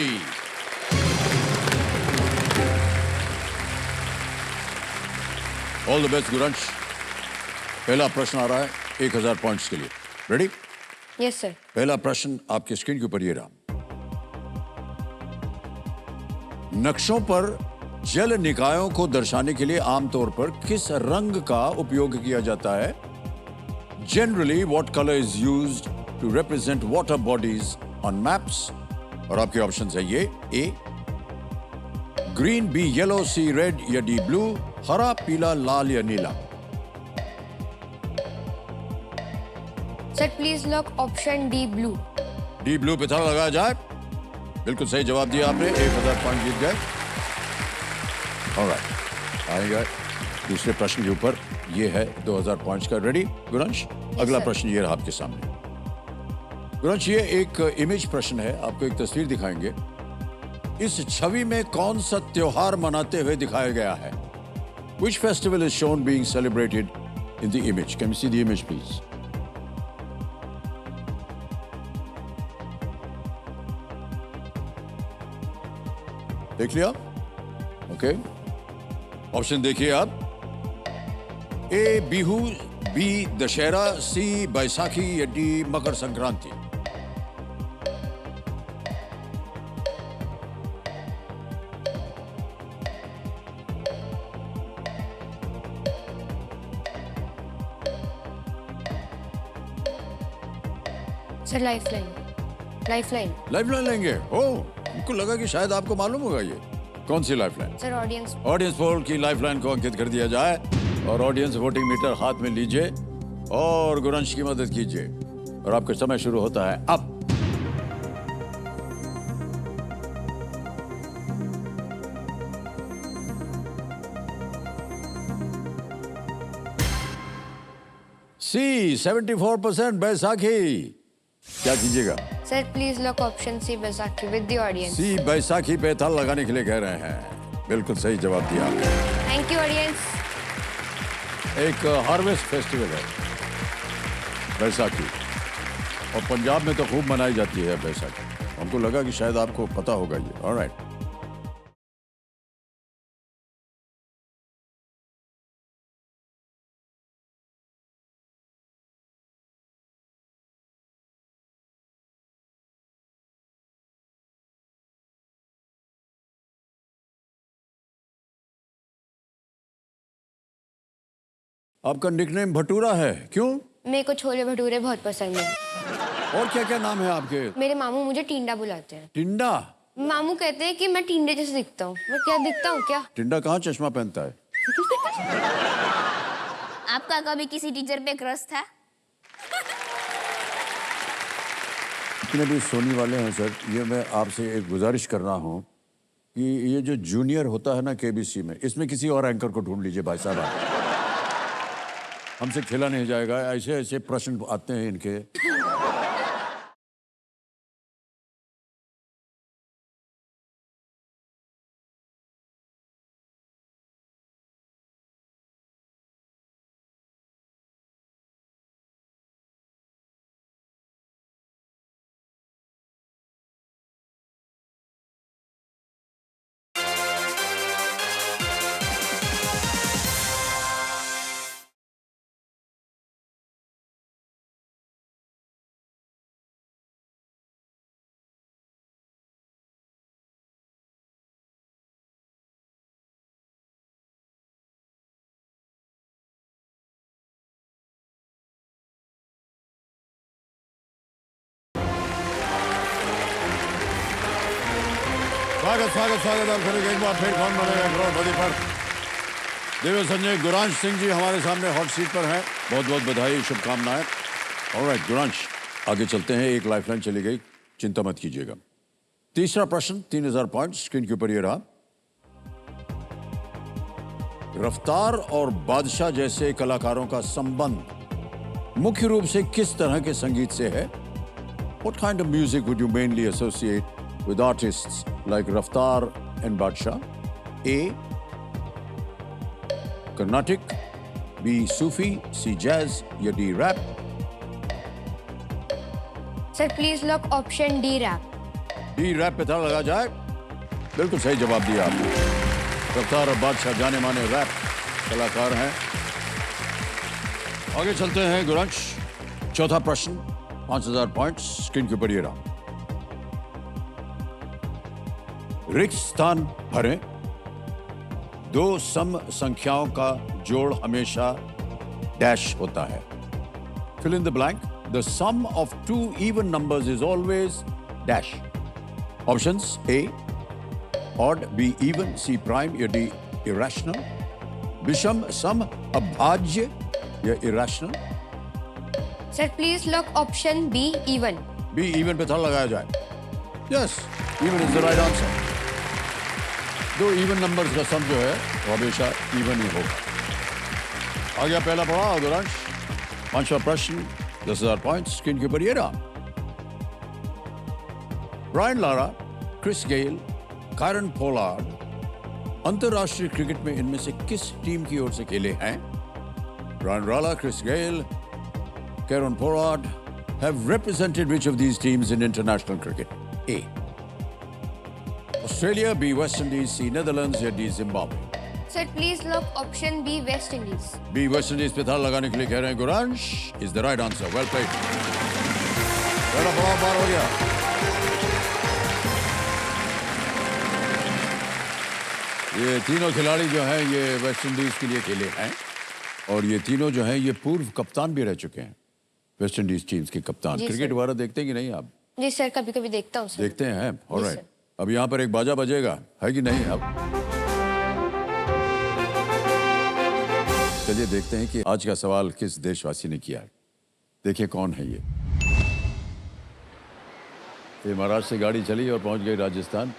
All the best Guransh. पहला प्रश्न आ रहा है 1000 पॉइंट्स के लिए। रेडी? Yes sir. पहला प्रश्न आपके स्क्रीन के ऊपर ये रहा। नक्शों पर जल निकायों को दर्शाने के लिए आमतौर पर किस रंग का उपयोग किया जाता है? Generally what colour is used to represent water bodies on maps? और आपके ऑप्शन है ये: A green, B yellow, C red या डी ब्लू, हरा, पीला, लाल या नीला। Sir please lock option D blue. D blue पे था लगाया जाए। बिल्कुल सही जवाब दिया आपने, 1000 पॉइंट जीत गए। ऑलराइट, आएगा दूसरे प्रश्न के ऊपर। ये है 2000 पॉइंट्स का। रेडी गुरंश? अगला प्रश्न ये रहा आपके सामने। गुरंश, ये एक इमेज प्रश्न है, आपको एक तस्वीर दिखाएंगे। इस छवि में कौन सा त्योहार मनाते हुए दिखाया गया है? Which festival is shown being celebrated in the image? Can we see the image, please? देख लिया? ओके, ऑप्शन देखिए आप। A Bihu, B Dussehra, C Baisakhi या D Makar Sankranti. Sir lifeline. Lifeline. Lifeline लेंगे? ओह, हमको लगा कि शायद आपको मालूम होगा ये। कौन सी lifeline? Sir audience. Audience poll की लाइफलाइन को अंकित कर दिया जाए और ऑडियंस वोटिंग मीटर हाथ में लीजिए और गुरंश की मदद कीजिए। और आपका समय शुरू होता है अब। सी 74% बैसाखी। क्या कीजिएगा? Sir please lock option C Baisakhi with the audience. C Baisakhi पे ताल लगाने के लिए कह रहे हैं। बिल्कुल सही जवाब दिया आपने। Thank you audience. एक हार्वेस्ट फेस्टिवल है बैसाखी, और पंजाब में तो खूब मनाई जाती है बैसाखी। हमको लगा कि शायद आपको पता होगा ये। ऑलराइट, आपका निकनेम भटूरा है, क्यों? मेरे को छोले भटूरे बहुत पसंद है। और क्या क्या नाम है आपके? मेरे मामू मुझे टिंडा बुलाते हैं। टिंडा? मामू कहते हैं कि मैं टिंडे जैसे दिखता हूँ। मैं क्या दिखता हूँ क्या? टिंडा कहाँ चश्मा पहनता है? आपका कभी किसी टीचर पे क्रश था? जितने भी सोनी वाले हैं सर, ये मैं आपसे एक गुजारिश कर रहा हूँ कि ये जो जूनियर होता है ना केबीसी में, इसमें किसी और एंकर को ढूंढ लीजिए भाई साहब। हमसे खेला नहीं जाएगा। ऐसे ऐसे प्रश्न आते हैं इनके। स्वागत स्वागत स्वागत आप सभी का। एक बार फिर कौन बनेगा करोड़पति पर दिव्य संजय गुरांश सिंह जी हमारे सामने हॉट सीट पर हैं। बहुत बहुत बधाई, शुभकामनाएं। ऑलराइट गुरांश, आगे चलते हैं। एक लाइफलाइन चली गई, चिंता मत कीजिएगा। तीसरा प्रश्न 3000 पॉइंट स्क्रीन के ऊपर ये रहा। रफ्तार और बादशाह जैसे कलाकारों का संबंध मुख्य रूप से किस तरह के संगीत से है? What kind of music would you mainly associate with artists like Raftar and Badshah? A. Carnatic, B. Sufi, C. Jazz या D. Rap? Sir please lock option D rap. D. Rap पे था लगा जाए। बिल्कुल सही जवाब दिया आपने। रफ्तार और बादशाह जाने माने रैप कलाकार हैं। आगे चलते हैं गुरंश। चौथा प्रश्न, 5000 पॉइंट्स स्क्रीन के ऊपर ये रहा। रिक्त स्थान भरें। दो सम संख्याओं का जोड़ हमेशा डैश होता है। Fill in the blank. The sum of two even numbers is always dash. Options: A, odd, B, even, C, prime, या D, irrational. विषम सम अभाज्य या irrational. Sir please lock option be even. B, even पे था लगाया जाए। Yes, even is the right answer. दो even numbers का सम जो है वो हमेशा even ही होगा। आ गया पहला पड़ा गुरंश। पांचवा प्रश्न, 10,000 पॉइंट्स स्क्रीन के ऊपर ये रहा। Brian Lara, Chris Gayle, Kieron Pollard अंतरराष्ट्रीय क्रिकेट में इनमें से किस टीम की ओर से खेले हैं? Brian Lara, Chris Gayle, Kieron Pollard have represented which of these teams in international cricket? A, Australia, B, West Indies, C, Netherlands, या D, Zimbabwe. Sir please lock option B West Indies. B, West Indies पे था लगाने के लिए कह रहे हैं Guransh. Is the right answer. Well played. बड़ा बड़ा बार हो गया। ये तीनों खिलाड़ी जो हैं ये वेस्ट इंडीज के लिए खेले हैं और ये तीनों जो हैं ये पूर्व कप्तान भी रह चुके हैं, वेस्ट इंडीज टीम्स के कप्तान। जी, क्रिकेट सर। वगैरह देखते हैं कि नहीं आप? जी सर कभी कभी देखता हूँ सर। देखते हैं। जी, ऑलराइट। सर। अब यहाँ पर एक बाजा बजेगा, है कि नहीं? अब चलिए देखते हैं कि आज का सवाल किस देशवासी ने किया है। देखिए कौन है ये महाराष्ट्र से गाड़ी चली और पहुंच गई राजस्थान।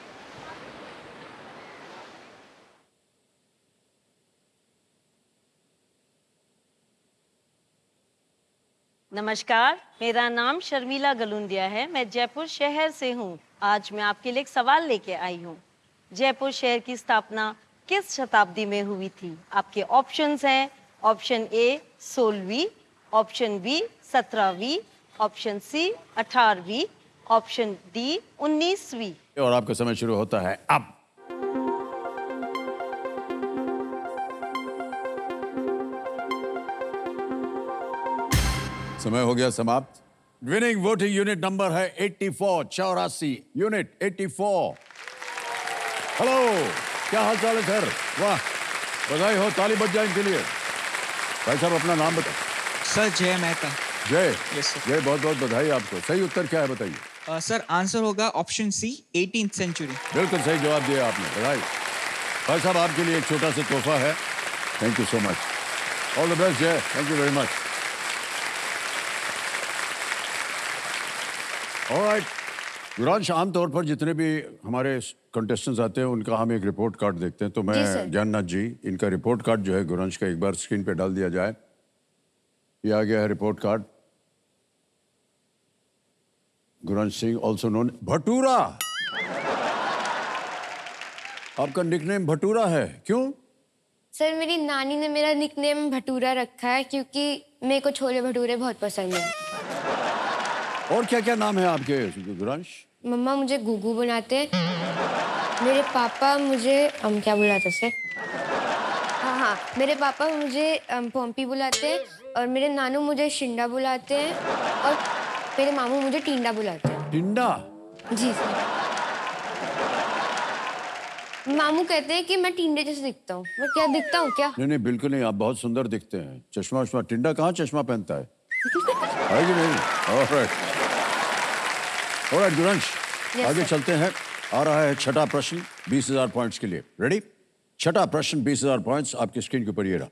नमस्कार, मेरा नाम शर्मिला गलुंडिया है। मैं जयपुर शहर से हूँ। आज मैं आपके लिए एक सवाल लेके आई हूँ। जयपुर शहर की स्थापना किस शताब्दी में हुई थी? आपके ऑप्शंस हैं ऑप्शन ए 16वीं, ऑप्शन बी 17वीं, ऑप्शन सी 18वीं, ऑप्शन डी 19वीं। और आपका समय शुरू होता है अब। समय हो गया समाप्त। विनिंग वोटिंग यूनिट नंबर है 84, 84 यूनिट 84। हेलो, क्या हाल चाल है सर? वाह, बधाई हो, ताली बज जाए इनके लिए। भाई साहब अपना नाम बताओ। सर जय मेहता। जय। Yes sir. जय, बहुत बहुत बधाई आपको। सही उत्तर क्या है बताइए? सर आंसर होगा ऑप्शन सी 18th सेंचुरी। बिल्कुल सही जवाब दिया आपने, बधाई। भाई साहब आपके लिए एक छोटा सा तोहफा है। Thank you so much. All the best Jay. Thank you very much. All right Guransh, आमतौर पर जितने भी हमारे कंटेस्टेंट्स आते हैं उनका हम एक रिपोर्ट कार्ड देखते हैं, तो जी सर। मैं ज्ञाननाथ जी इनका रिपोर्ट कार्ड जो है गुरांश का एक बार स्क्रीन पे डाल दिया जाए। ये आ गया है report card. Guransh Singh also known Bhatura. आपका निकनेम भटूरा है, क्यों? सर मेरी नानी ने मेरा निकनेम भटूरा रखा है क्योंकि मेरे को छोले भटूरे बहुत पसंद है। और क्या क्या नाम है आपके गुरांश? मम्मा मुझे गुगू बनाते हैं। मेरे पापा मुझे क्या बुलाते सर? हाँ, मेरे पापा मुझे पोम्पी बुलाते हैं और मेरे नानू मुझे शिंडा बुलाते हैं और मेरे मामू मुझे टिंडा बुलाते हैं। टिंडा? जी सर। मामू कहते हैं कि मैं टिंडे जैसे दिखता हूँ। मैं क्या दिखता हूँ क्या? नहीं नहीं बिल्कुल नहीं, आप बहुत सुंदर दिखते हैं। चश्मा वश्मा, टिंडा कहाँ चश्मा पहनता है? है कि नहीं? ऑलराइट ऑलराइट गुरांश, Yes, आगे sir. चलते हैं। आ रहा है छठा प्रश्न 20,000 पॉइंट्स के लिए। रेडी? छठा प्रश्न 20,000 पॉइंट्स आपकी स्क्रीन के ऊपर ये रहा।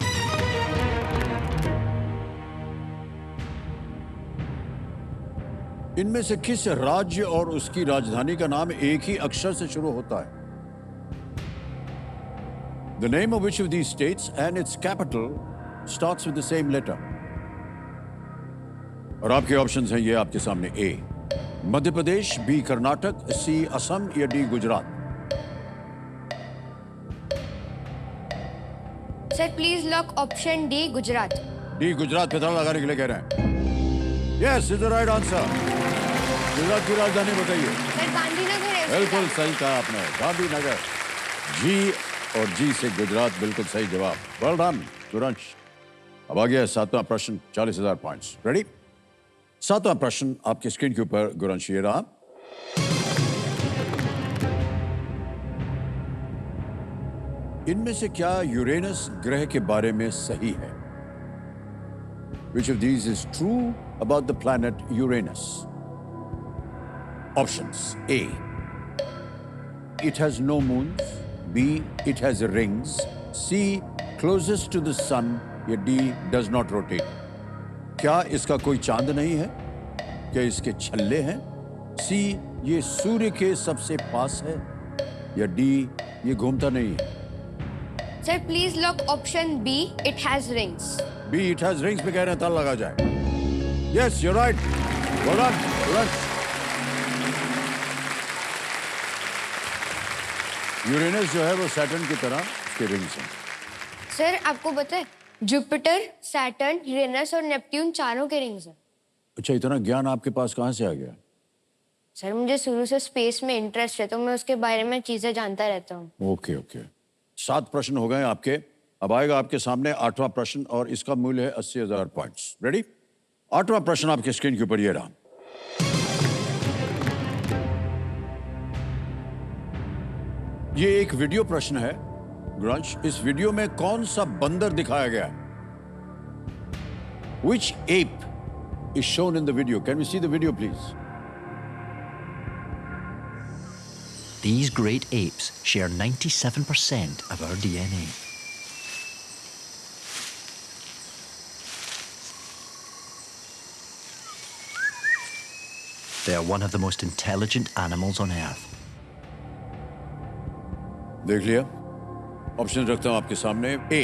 इनमें से किस राज्य और उसकी राजधानी का नाम एक ही अक्षर से शुरू होता है? The name of which of these states and its capital starts with the same letter? और आपके ऑप्शंस हैं ये आपके सामने। ए मध्य प्रदेश, बी कर्नाटक, सी असम या D Gujarat. Sir please lock option D Gujarat. D Gujarat पे ताला लगाने के लिए कह रहे हैं। Yes is the right answer. Gujarat की राजधानी बताइए। सर गांधीनगर है उसका। बिल्कुल सही कहा आपने, गांधीनगर। जी और जी से गुजरात बिल्कुल सही जवाब। Well done Guransh. अब आ गया है सातवां प्रश्न, 40,000 पॉइंट्स। रेडी? सातवां प्रश्न आपकी स्क्रीन के ऊपर गुरंश ये रहा। इनमें से क्या यूरेनस ग्रह के बारे में सही है? Which of these is true about the planet Uranus? Options: A, it has no moons. B, it has rings. C, closest to the sun. या D, does not rotate. क्या इसका कोई चांद नहीं है? क्या इसके छल्ले हैं? C, ये सूर्य के सबसे पास है। या D, ये घूमता नहीं है। Sir please lock option B, it has rings. B, it has rings पे कह रहे हैं, ताला लगा जाए। Yes, you right. Well done, Uranus जो है वो सैटर्न की तरह उसके रिंग्स हैं। सर आपको पता है जुपिटर, सैटर्न, यूरेनस और नेपट्यून चारों के रिंग्स हैं। अच्छा, इतना ज्ञान आपके पास कहाँ से आ गया? सर मुझे शुरू से स्पेस में इंटरेस्ट है तो मैं उसके बारे में चीजें जानता रहता हूँ। Okay okay. 7 प्रश्न हो गए आपके। अब आएगा आपके सामने 8वां प्रश्न और इसका मूल्य है 80,000 पॉइंट्स। रेडी? 8वां प्रश्न आपके स्क्रीन के ऊपर ये रहा। ये एक वीडियो प्रश्न है गुरंश। इस वीडियो में कौन सा बंदर दिखाया गया है? Which ape is shown in the video? Can we see the video, please? These great apes share 97% of our DNA. They are one of the most intelligent animals on Earth. देख लिया? ऑप्शन रखता हूं आपके सामने। A,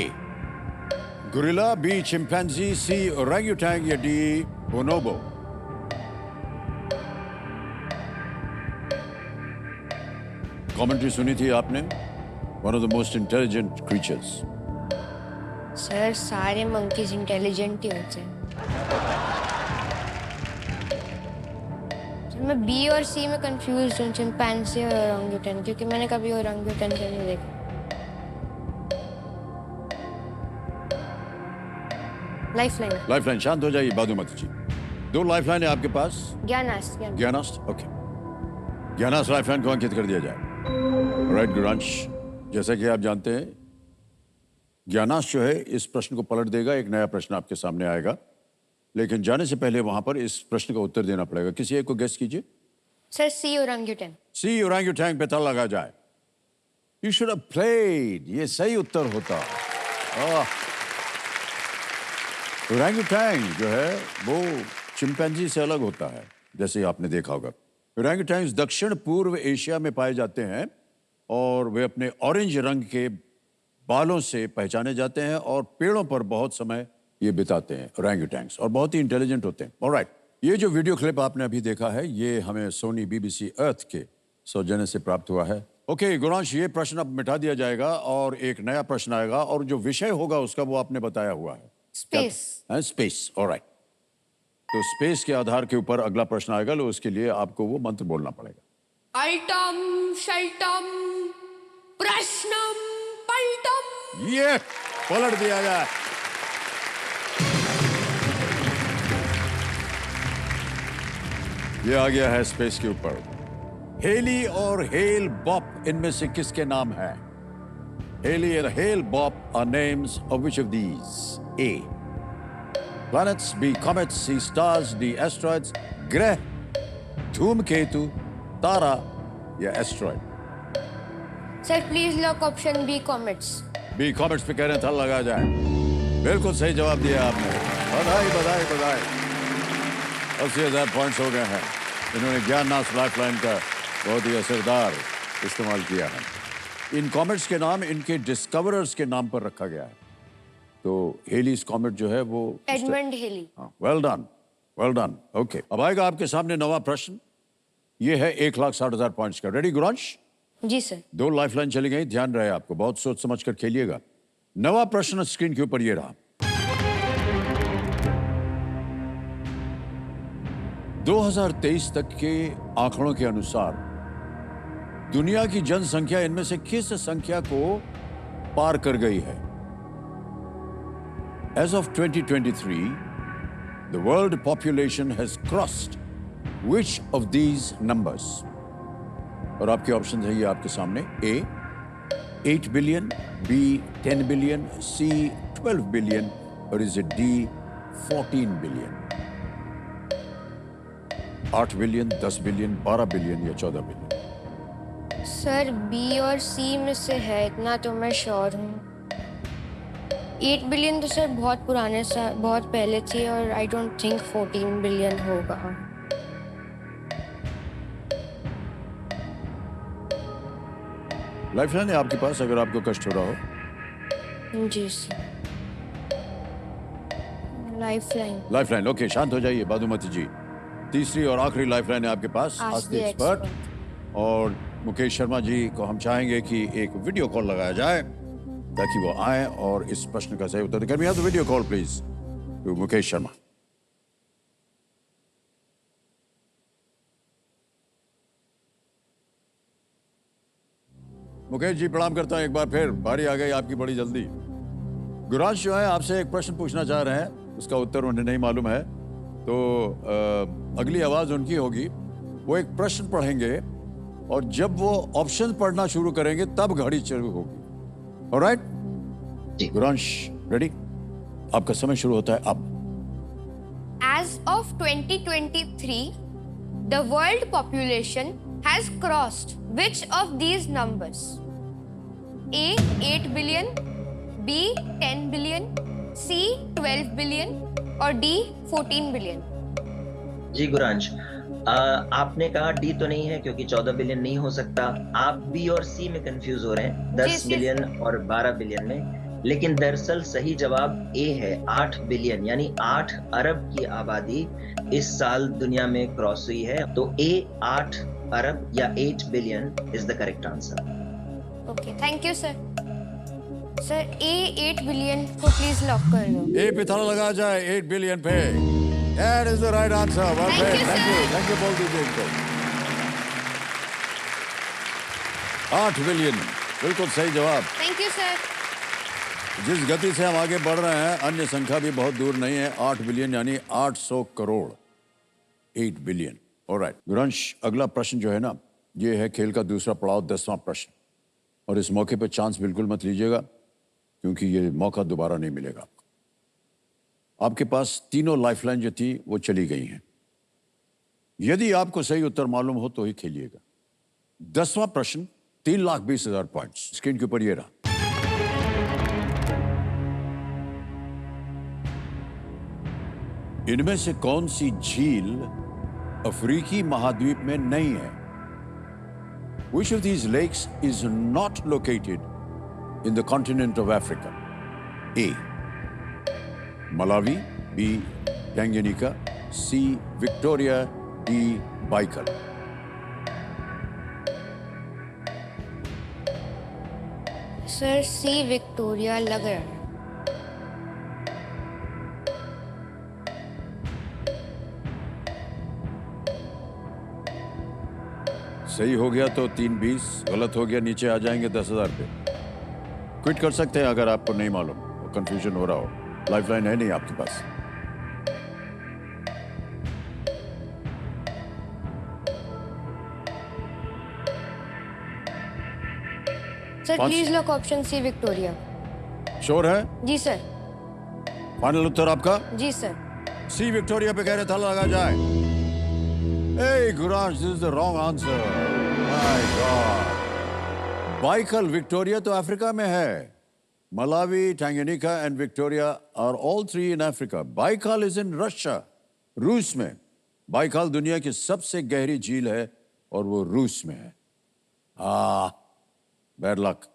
gorilla. B, chimpanzee. C, orangutan. या डी, बोनोबो। कमेंट्री सुनी थी आपने? One of the most intelligent creatures. Sir सारे मंकीज इंटेलिजेंट ही होते हैं। सर मैं बी और सी में कंफ्यूज हूँ, चिंपैंजी और ओरंगुटैन, क्योंकि मैंने कभी ओरंगुटैन को नहीं देखा। लाइफलाइन। शांत हो जाइए, बादू मत जी। 2 लाइफलाइन है आपके पास। ज्ञानास्त्र। ओके, ज्ञानास्त्र लाइफलाइन को अंकित कर दिया जाए। राइट गुरंश, जैसा कि आप जानते हैं ज्ञानास्त्र जो है इस प्रश्न को पलट देगा। एक नया प्रश्न आपके सामने आएगा, लेकिन जाने से पहले वहां पर इस प्रश्न का उत्तर देना पड़ेगा। किसी एक को गेस कीजिए। सर सी, ओरंगुटैन। सी, ओरंगुटैन पे ताला लगा जाए। You should have played. ये सही उत्तर होता। ओरंगुटैन जो है वो चिंपैंजी से अलग होता है, जैसे आपने देखा होगा। ओरंगुटैन दक्षिण पूर्व एशिया में पाए जाते हैं और वे अपने ऑरेंज रंग के बालों से पहचाने जाते हैं और पेड़ों पर बहुत समय ये बिताते हैं ओरंगुटैन्स, और बहुत ही इंटेलिजेंट होते हैं। ऑलराइट, ये जो वीडियो क्लिप आपने अभी देखा है ये हमें सोनी BBC अर्थ के सौजन्य से प्राप्त हुआ है। ओके गुरांश, ये प्रश्न अब मिटा दिया जाएगा और एक नया प्रश्न आएगा, और जो विषय होगा उसका वो आपने बताया हुआ है, स्पेस। ऑलराइट, तो स्पेस के आधार के ऊपर अगला प्रश्न आएगा, लो उसके लिए आपको वो मंत्र बोलना पड़ेगा। अल्टम शल्टम प्रश्नम पल्टम। ये पलट दिया जाए। ये आ गया है स्पेस के ऊपर। हेली और हेल बॉप इनमें से किसके नाम है? Halley and Hale Bopp are names of which of these? A, planets, B, comets, C, stars, D, asteroids, ग्रह, धूमकेतु, तारा या asteroid. Sir please lock option B, comets. B, comets पे कह रहे हैं, थल लगा जाए। बिल्कुल सही जवाब दिया आपने। बधाई बधाई बधाई। 80,000 पॉइंट्स हो गए हैं। इन्होंने ज्ञानास्त्र लाइफलाइन का बहुत ही असरदार इस्तेमाल किया है। इन कॉमेट्स के नाम इनके डिस्कवरर्स के नाम पर रखा गया है। तो हेलीज कॉमेट जो है वो Edmund Halley. Well done, well done. Okay, अब आएगा आपके सामने नवा प्रश्न। ये है 1,60,000 पॉइंट्स का। रेडी गुरांश? जी सर। 2 लाइफलाइन चली गई, ध्यान रहे आपको, बहुत सोच समझ कर खेलिएगा। नवा प्रश्न स्क्रीन के ऊपर ये रहा। 2023 तक के आंकड़ों के अनुसार दुनिया की जनसंख्या इनमें से किस संख्या को पार कर गई है। As of 2023, the world population has crossed which of these numbers? और आपके ऑप्शन है ये आपके सामने। A 8 billion, B 10 billion, C 12 billion, और is it D 14 billion? 8 billion, 10 billion, 12 billion या 14 बिलियन? सर बी और सी में से है, इतना तो मैं श्योर हूँ। 8 बिलियन तो सर बहुत पुराने बहुत पहले थी, और आई डोंट थिंक 14 बिलियन होगा। लाइफलाइन है आपके पास अगर आपको कष्ट हो रहा हो। जी सर। लाइफलाइन, ओके, शांत हो जाइए बादुमती जी। तीसरी और आखिरी लाइफलाइन है आपके पास, आस्क द एक्सपर्ट। और मुकेश शर्मा जी को हम चाहेंगे कि एक वीडियो कॉल लगाया जाए ताकि वो आए और इस प्रश्न का सही उत्तर दें। तो video call please to Mukesh Sharma. Mukesh ji प्रणाम करता हूं एक बार फिर, बारी आ गई आपकी बड़ी जल्दी। गुरांश जो है आपसे एक प्रश्न पूछना चाह रहे हैं, उसका उत्तर उन्हें नहीं मालूम है, तो अगली आवाज उनकी होगी। वो एक प्रश्न पढ़ेंगे और जब वो ऑप्शन पढ़ना शुरू करेंगे तब घड़ी शुरू होगी। All right Guransh, ready? आपका समय शुरू होता है अब। As of 2023, the world population has crossed which of these numbers? A 8 billion, B 10 billion, C 12 billion और D 14 billion? जी गुरांश, आपने कहा डी तो नहीं है क्योंकि 14 बिलियन नहीं हो सकता। आप बी और सी में कंफ्यूज हो रहे हैं, 10 बिलियन और 12 बिलियन में। लेकिन दरअसल सही जवाब ए है, 8 बिलियन यानी 8 अरब की आबादी इस साल दुनिया में क्रॉस हुई है। तो ए 8 अरब या 8 billion is the correct answer. Okay, thank you sir. Sir A 8 billion को प्लीज लॉक कर दो। ए पे ताला लगाया जाए 8 बिलियन पे। That is the right answer. Well played. Thank you बोल दीजिए इनको। 8 बिलियन बिल्कुल सही जवाब। Thank you sir. जिस गति से हम आगे बढ़ रहे हैं अन्य संख्या भी बहुत दूर नहीं है। 8 बिलियन यानी 800 करोड़। 8 बिलियन। ऑलराइट गुरांश, अगला प्रश्न जो है ना, ये है खेल का दूसरा पड़ाव, 10वां प्रश्न। और इस मौके पे चांस बिल्कुल मत लीजिएगा क्योंकि ये मौका दोबारा नहीं मिलेगा। आपके पास तीनों लाइफलाइन जो थी वो चली गई हैं। यदि आपको सही उत्तर मालूम हो तो ही खेलिएगा। 10वां प्रश्न, 3,20,000 पॉइंट्स स्क्रीन के ऊपर ये रहा। इनमें से कौन सी झील अफ्रीकी महाद्वीप में नहीं है? Which of these lakes is not located in the continent of Africa? A. Malawi, B. Tanganyika, C. Victoria, D. Baikal. Sir C Victoria लग रहा है। सही हो गया तो 3,20, गलत हो गया नीचे आ जाएंगे 10,000 पे। क्विट कर सकते हैं अगर आपको नहीं मालूम, कंफ्यूजन हो रहा हो। लाइफलाइन है नहीं आपके पास। Sir please lock option C Victoria. Sure है? जी सर। फाइनल उत्तर आपका? जी सर। सी विक्टोरिया पे कह रहे, ताला लगा जाए। Hey Guransh, this is the wrong answer. My God. Baikal Victoria तो अफ्रीका में है। Malawi, Tanganyika and Victoria are all three in Africa. Baikal is in Russia, रूस में। बाइकल दुनिया की सबसे गहरी झील है और वो रूस में है। Bad luck.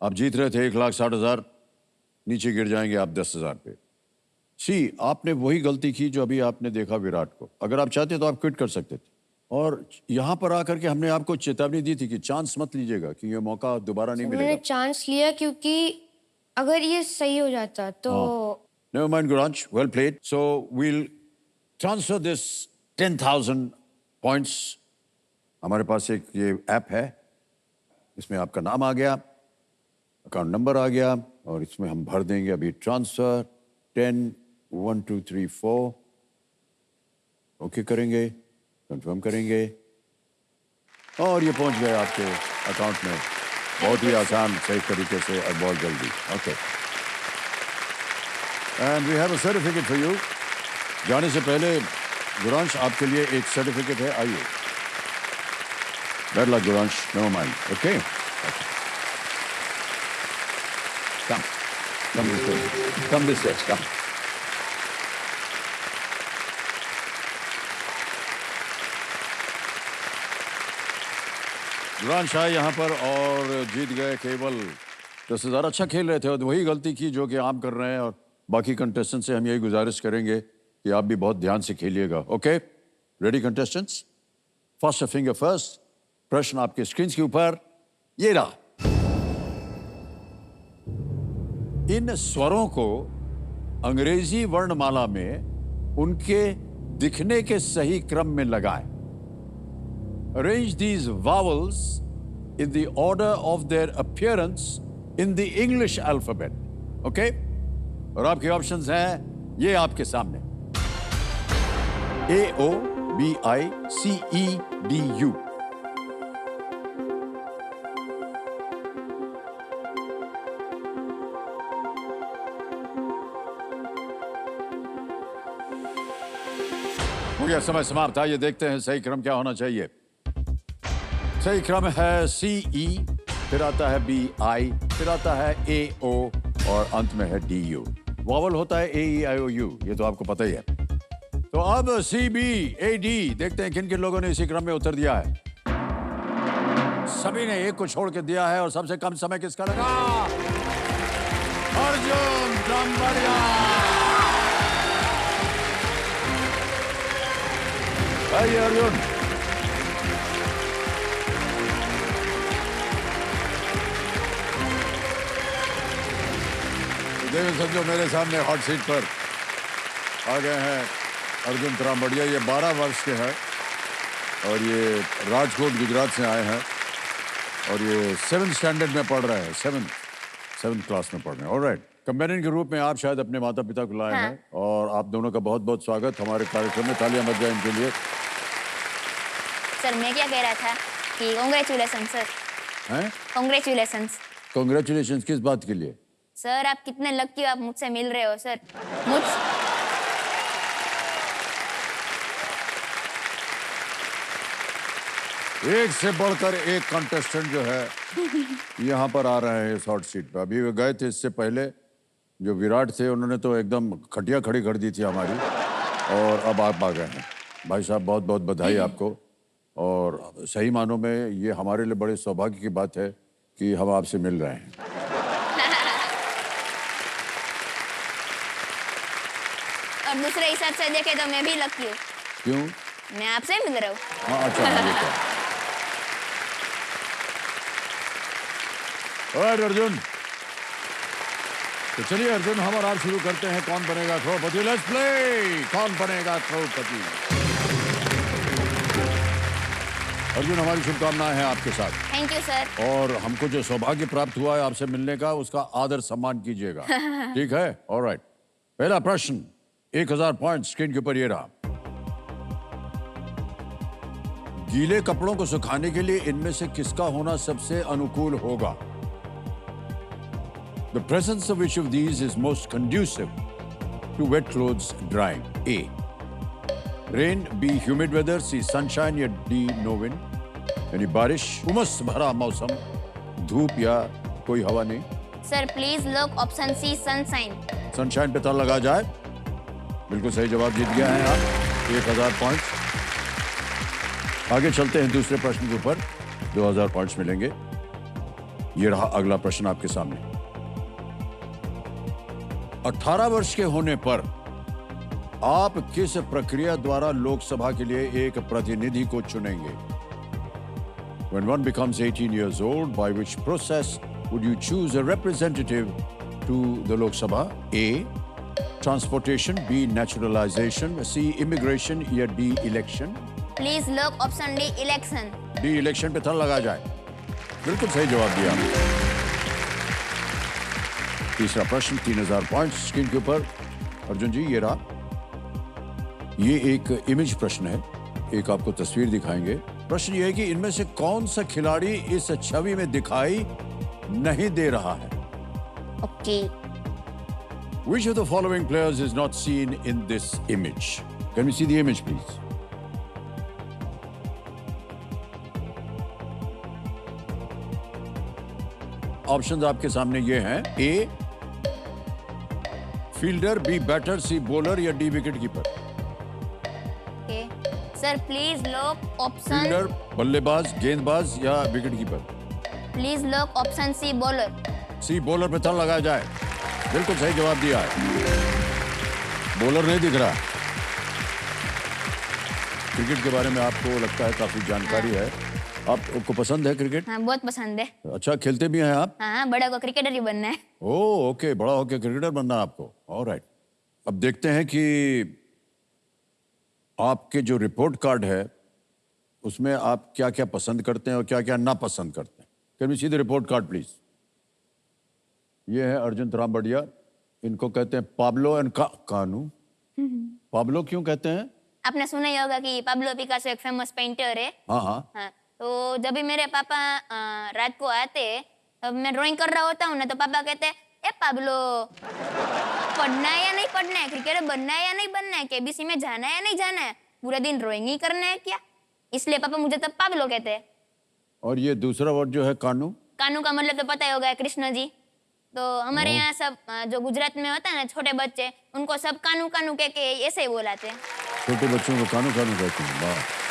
आप जीत रहे थे 1,60,000, नीचे गिर जाएंगे आप 10,000 पे। सी, आपने वही गलती की जो अभी आपने देखा विराट को। अगर आप चाहते तो आप क्विट कर सकते थे। और यहाँ पर आकर के हमने आपको चेतावनी दी थी कि चांस मत लीजिएगा कि ये मौका दोबारा नहीं मिलेगा। मैंने चांस लिया क्योंकि अगर ये सही हो जाता तो। Never mind Guransh, well played. So we'll transfer this 10,000 points. हमारे पास एक ये ऐप है, इसमें आपका नाम आ गया अकाउंट नंबर आ गया और इसमें हम भर देंगे अभी ट्रांसफर 10 1 2 3 4। ओके करेंगे, कंफर्म करेंगे और ये पहुंच गए आपके अकाउंट में बहुत ही आसान सही तरीके से और बहुत जल्दी। Okay, and we have a certificate for you. जाने से पहले गुरांश आपके लिए एक सर्टिफिकेट है, आइए। Bad luck Guransh, no mind. Okay, come this way, come। Guransh आए यहाँ पर और जीत गए केवल 10,000। अच्छा खेल रहे थे और वही गलती की जो कि आप कर रहे हैं, और बाकी कंटेस्टेंट से हम यही गुजारिश करेंगे कि आप भी बहुत ध्यान से खेलिएगा। Okay, ready contestants? First finger first. प्रश्न आपके स्क्रीन के ऊपर ये रहा। इन स्वरों को अंग्रेजी वर्णमाला में उनके दिखने के सही क्रम में लगाएं। Arrange these vowels in the order of their appearance in the English alphabet. Okay? और आपके ऑप्शंस हैं ये आपके सामने। A O B I C E D U। हो गया समय समाप्त। आइए देखते हैं सही क्रम क्या होना चाहिए। सही क्रम है CE, फिर आता है BI, फिर आता है AO और अंत में है DU। वॉवल होता है AEIOU, ये तो आपको पता ही है। तो अब CBAD देखते हैं किन किन लोगों ने इसी क्रम में उत्तर दिया है। सभी ने एक को छोड़ के दिया है और सबसे कम समय किसका लगा? अर्जुन जामबड़िया। आइए अर्जुन। देखो समझो मेरे सामने हॉट सीट पर आ गए हैं अर्जुन त्रामबड़िया। ये 12 वर्ष के हैं और ये राजकोट गुजरात से आए हैं और ये 7th स्टैंडर्ड में पढ़ रहे हैं, 7th क्लास में पढ़ रहे हैं। ऑलराइट, कंपेनियन के रूप में आप शायद अपने माता पिता को लाए हैं और आप दोनों का बहुत बहुत स्वागत हमारे कार्यक्रम में। तालियां बज जाए इनके लिए। सर मैं क्या कह रहा था कि कांग्रेचुलेशन सर। हैं? कांग्रेचुलेशंस। कांग्रेचुलेशन किस बात के लिए? सर आप कितने लकी हो, आप मुझसे मिल रहे हो सर। एक से बढ़कर एक कंटेस्टेंट जो है यहाँ पर आ रहे हैं इस हॉट सीट पर। अभी वे गए थे इससे पहले, जो विराट थे उन्होंने तो एकदम खटिया खड़ी कर दी थी हमारी, और अब आप आ गए हैं। भाई साहब बहुत बहुत बधाई आपको, और सही मानों में ये हमारे लिए बड़े सौभाग्य की बात है कि हम आपसे मिल रहे हैं। और दूसरे हिसाब से देखे तो मैं भी लकी हूँ। क्यों? मैं आपसे मिल रहा हूँ। हाँ अच्छा। और अर्जुन, तो चलिए अर्जुन हम और आप शुरू करते हैं कौन बनेगा करोड़पति। लेट्स प्ले कौन बनेगा करोड़पति। अर्जुन हमारी शुभकामनाएं हैं आपके साथ। Thank you sir. और हमको जो सौभाग्य प्राप्त हुआ है आपसे मिलने का, उसका आदर सम्मान कीजिएगा। ठीक है? ऑलराइट। पहला प्रश्न 1000 पॉइंट स्क्रीन के ऊपर ये रहा। गीले कपड़ों को सुखाने के लिए इनमें से किसका होना सबसे अनुकूल होगा? The presence of which of these is most conducive to wet clothes drying? A. Rain. B. Humid weather. C. Sunshine. या D. No wind. यानी बारिश, उमस भरा मौसम, धूप या कोई हवा नहीं। Sir please lock option C sunshine. Sunshine पे ताला लगा जाए। बिल्कुल सही जवाब, जीत गया है आप 1000 पॉइंट्स। आगे चलते हैं दूसरे प्रश्न के ऊपर, 2000 पॉइंट्स मिलेंगे। ये रहा अगला प्रश्न आपके सामने। 18 वर्ष के होने पर आप किस प्रक्रिया द्वारा लोकसभा के लिए एक प्रतिनिधि को चुनेंगे? When one becomes 18 years old, by which process would you choose a representative to the Lok Sabha? A. Transportation. B. Naturalization. C. Immigration. या D. Election. Please lock option D election. D. Election पे थल लगा जाए। बिल्कुल सही जवाब दिया। तीसरा प्रश्न 3000 पॉइंट स्क्रीन के ऊपर। अर्जुन जी ये रहा, ये एक इमेज प्रश्न है, एक आपको तस्वीर दिखाएंगे। प्रश्न ये है कि इनमें से कौन सा खिलाड़ी इस छवि में दिखाई नहीं दे रहा है? Okay. Which of the following players is not seen in this image? Can we see the image, please? Options आपके सामने ये हैं। A fielder, B batter, C bowler या D wicket keeper. Okay sir, please lock option, fielder, बल्लेबाज, गेंदबाज या wicket keeper. Please lock option C bowler. C bowler पे तल लगाया जाए। बिल्कुल सही जवाब दिया है। बॉलर नहीं दिख रहा। क्रिकेट के बारे में आपको लगता है काफी जानकारी है। आपको पसंद है क्रिकेट? हाँ, बहुत पसंद है। अच्छा, खेलते भी हैं आप? हाँ, बड़ा को क्रिकेटर ही बनना है। ओह ओके, बड़ा होके क्रिकेटर बनना है आपको। ऑलराइट, अब देखते हैं कि आपके जो रिपोर्ट कार्ड है उसमें आप क्या क्या पसंद करते हैं और क्या क्या नापसंद करते हैं। Can we see the report card please? ये है अर्जुन रामबड़िया, इनको कहते हैं पाब्लो एंड कानू। पाब्लो क्यों कहते हैं? आपने सुना ही होगा कि पाब्लो पिकासो एक फेमस पेंटर है। हाँ हाँ। हाँ, तो जब भी मेरे पापा रात को आते, अब मैं ड्राइंग कर रहा होता हूँ ना, तो पापा कहते हैं, ए पाब्लो, पढ़ना है या नहीं पढ़ना है, क्रिकेटर बनना है या नहीं बनना है, केबीसी में जाना है या नहीं जाना है, पूरा दिन ड्राइंग ही करना है क्या? इसलिए पापा मुझे तब पाब्लो कहते हैं। और ये दूसरा वर्ड जो है कानू? कानू का मतलब तो पता ही होगा, कृष्ण जी। तो हमारे यहाँ सब जो गुजरात में होता है ना, छोटे बच्चे, उनको सब कानू कानू कह के ऐसे ही बोलाते हैं। छोटे बच्चों को कानू कानू कहते हैं। वाह।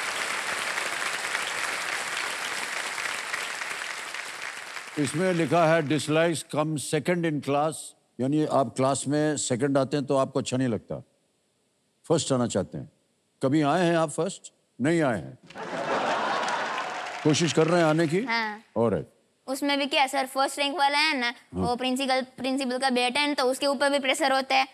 इसमें लिखा है dislikes come second in class, यानी आप क्लास में सेकंड आते हैं तो आपको अच्छा नहीं लगता, फर्स्ट आना चाहते हैं। कभी आए हैं आप फर्स्ट? नहीं आए हैं, कोशिश कर रहे हैं आने की? हाँ। और उसमें भी क्या सर, फर्स्ट रैंक वाला है ना, वो प्रिंसिपल का बेटा है, तो उसके ऊपर भी प्रेशर होता है।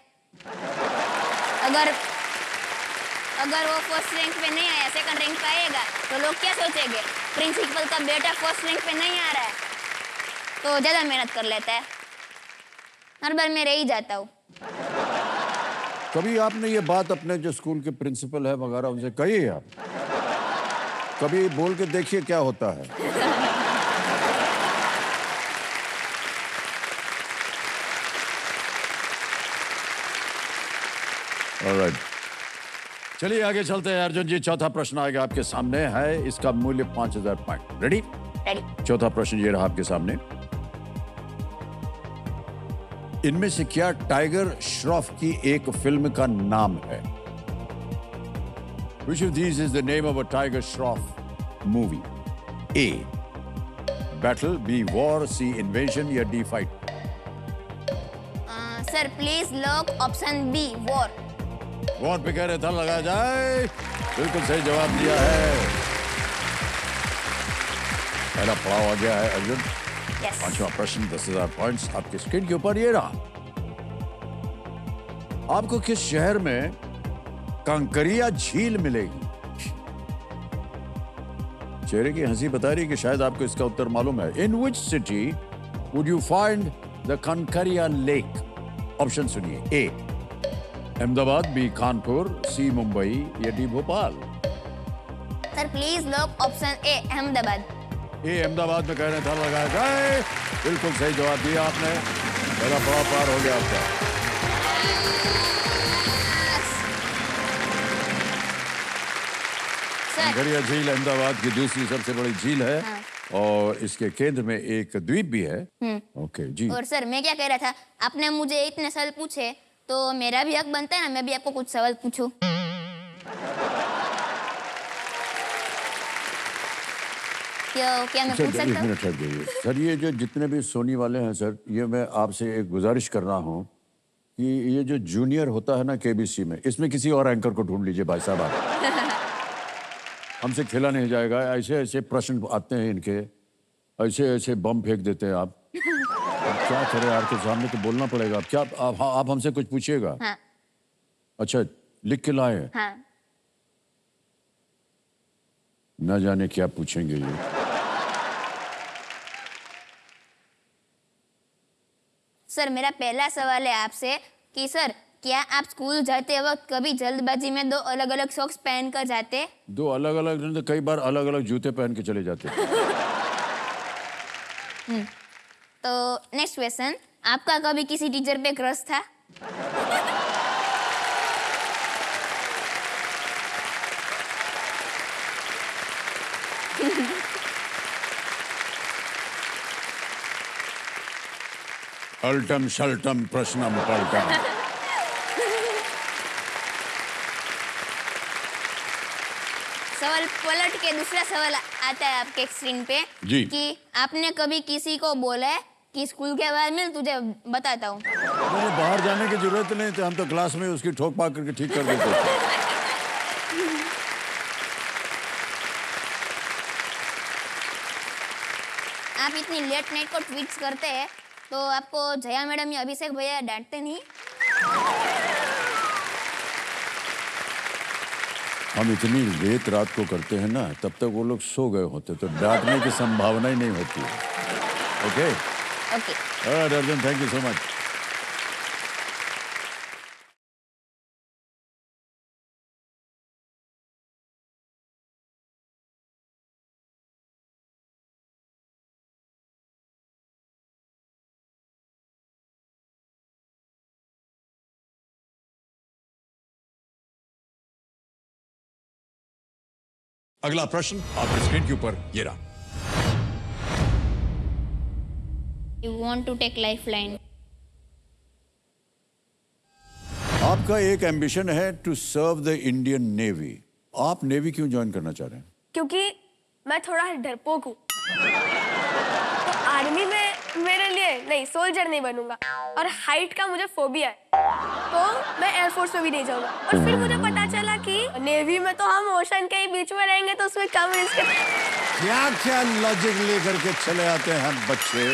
अगर वो फर्स्ट रैंक पे नहीं आया, सेकंड रैंक पे आएगा, तो लोग क्या सोचेंगे, प्रिंसिपल का बेटा फर्स्ट रैंक पे नहीं आ रहा है, तो ज्यादा मेहनत कर लेता है। हर बार मैं रह ही जाता हूँ। कभी आपने ये बात अपने जो स्कूल के प्रिंसिपल है वगैरह उनसे कही है? आप कभी बोल के देखिए क्या होता है। ऑलराइट, चलिए आगे चलते हैं। अर्जुन जी, चौथा प्रश्न आएगा आपके सामने है, इसका मूल्य 5000 पॉइंट। रेडी? रेडी। चौथा प्रश्न ये रहा आपके सामने। इनमें से क्या टाइगर श्रॉफ की एक फिल्म का नाम है? Which of these is the name of a Tiger Shroff movie? A. Battle, B. War, C. Invasion या D. Fight? Sir please lock option B, war. War पे कह रहे था, लगाया जाए। बिल्कुल सही जवाब दिया है। पहला पड़ाव आ गया है अर्जुन। यस। पांचवा प्रश्न 10,000 पॉइंट्स आपके स्क्रीन के ऊपर ये रहा। आपको किस शहर में कंकरिया झील मिलेगी? चेहरे की हंसी बता रही है कि शायद आपको इसका उत्तर मालूम है। In which city would you find the Kankaria lake? Option सुनिए। A Ahmedabad, B Kanpur, C Mumbai या D Bhopal? Sir please lock option A, Ahmedabad. A Ahmedabad में कह रहे था, लगाया जाए। बिल्कुल सही जवाब दिया आपने। पहला पड़ाव पार हो गया आपका। कंकरिया झील अहमदाबाद की दूसरी सबसे बड़ी झील है। हाँ। और इसके केंद्र में एक द्वीप भी है। ओके जी। और सर मैं क्या कह रहा था, आपने मुझे इतने सवाल पूछे, तो मेरा भी हक बनता है ना, मैं भी आपको कुछ सवाल पूछूं। क्या मैं पूछ सकता हूँ? ठहर जाइए सर, ये जो जितने भी सोनी वाले हैं सर, ये मैं आपसे एक गुजारिश कर रहा हूँ कि ये जो जूनियर होता है ना केबीसी में, इसमें किसी और एंकर को ढूंढ लीजिए भाई साहब आप। हमसे खेला नहीं जाएगा। ऐसे ऐसे प्रश्न आते हैं इनके, ऐसे ऐसे बम फेंक देते हैं आप। क्या करें यार, के सामने तो बोलना पड़ेगा। क्या आप हमसे कुछ पूछिएगा? हाँ। अच्छा, लिख के लाए? हाँ। न जाने क्या पूछेंगे ये। सर मेरा पहला सवाल है आपसे कि सर क्या आप स्कूल जाते वक्त कभी जल्दबाजी में 2 अलग-अलग सॉक्स पहन कर जाते? 2 अलग-अलग नहीं तो कई बार अलग-अलग जूते पहन के चले जाते हैं। तो नेक्स्ट क्वेश्चन, आपका कभी किसी टीचर पे क्रश था? अल्टम शल्टम प्रश्नम पलटम। सवाल पलट के दूसरा सवाल आता है आपके स्क्रीन पे जी। कि आपने कभी किसी को बोला है कि स्कूल के बाद मिल तुझे बताता हूँ? मुझे बाहर जाने की जरूरत नहीं थी, हम तो क्लास में उसकी ठोक पाक करके ठीक कर देते थे। आप इतनी लेट नाइट को ट्वीट्स करते हैं तो आपको जया मैडम या अभिषेक भैया डांटते नहीं? हम इतनी लेट रात को करते हैं ना, तब तक वो लोग सो गए होते, तो डांटने की संभावना ही नहीं होती है। Okay okay Arjun, thank you so much. अगला प्रश्न आपकी स्क्रीन के ऊपर ये रहा। You want to take lifeline. आपका एक एम्बिशन है to serve the Indian navy. आप नेवी क्यों ज्वाइन करना चाह रहे हैं? क्योंकि मैं थोड़ा डरपोक हूँ, तो आर्मी में मेरे लिए नहीं, सोल्जर नहीं बनूंगा, और हाइट का मुझे फोबिया है, तो मैं एयरफोर्स में भी नहीं जाऊंगा। और फिर मुझे पता चला कि नेवी में तो हम ओशन के ही बीच में रहेंगे, तो उसमें कम रिस्क है। क्या क्या लॉजिक लेकर के चले आते हैं बच्चे।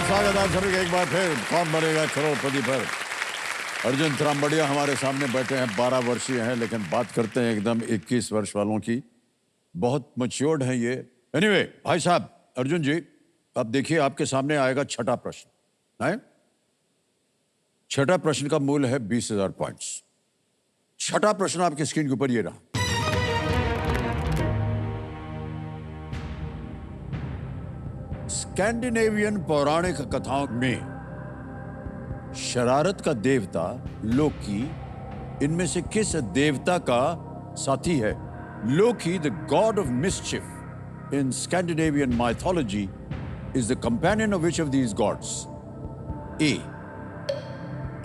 स्वागत आप सभी का एक बार फिर कौन बनेगा करोड़पति पर। अर्जुन त्रामबड़िया हमारे सामने बैठे हैं, 12 वर्षीय हैं, लेकिन बात करते हैं एकदम 21 वर्ष वालों की। बहुत मैच्योर्ड हैं ये। एनीवे, भाई साहब अर्जुन जी, अब देखिए आपके सामने आएगा छठा प्रश्न है। छठा प्रश्न का मूल्य है 20,000 पॉइंट्स। छठा प्रश्न आपकी स्क्रीन के ऊपर ये रहा। स्कैंडिनेवियन पौराणिक कथाओं में शरारत का देवता लोकी इनमें से किस देवता का साथी है? Loki, the god of mischief in Scandinavian mythology, is the companion of which of these gods? A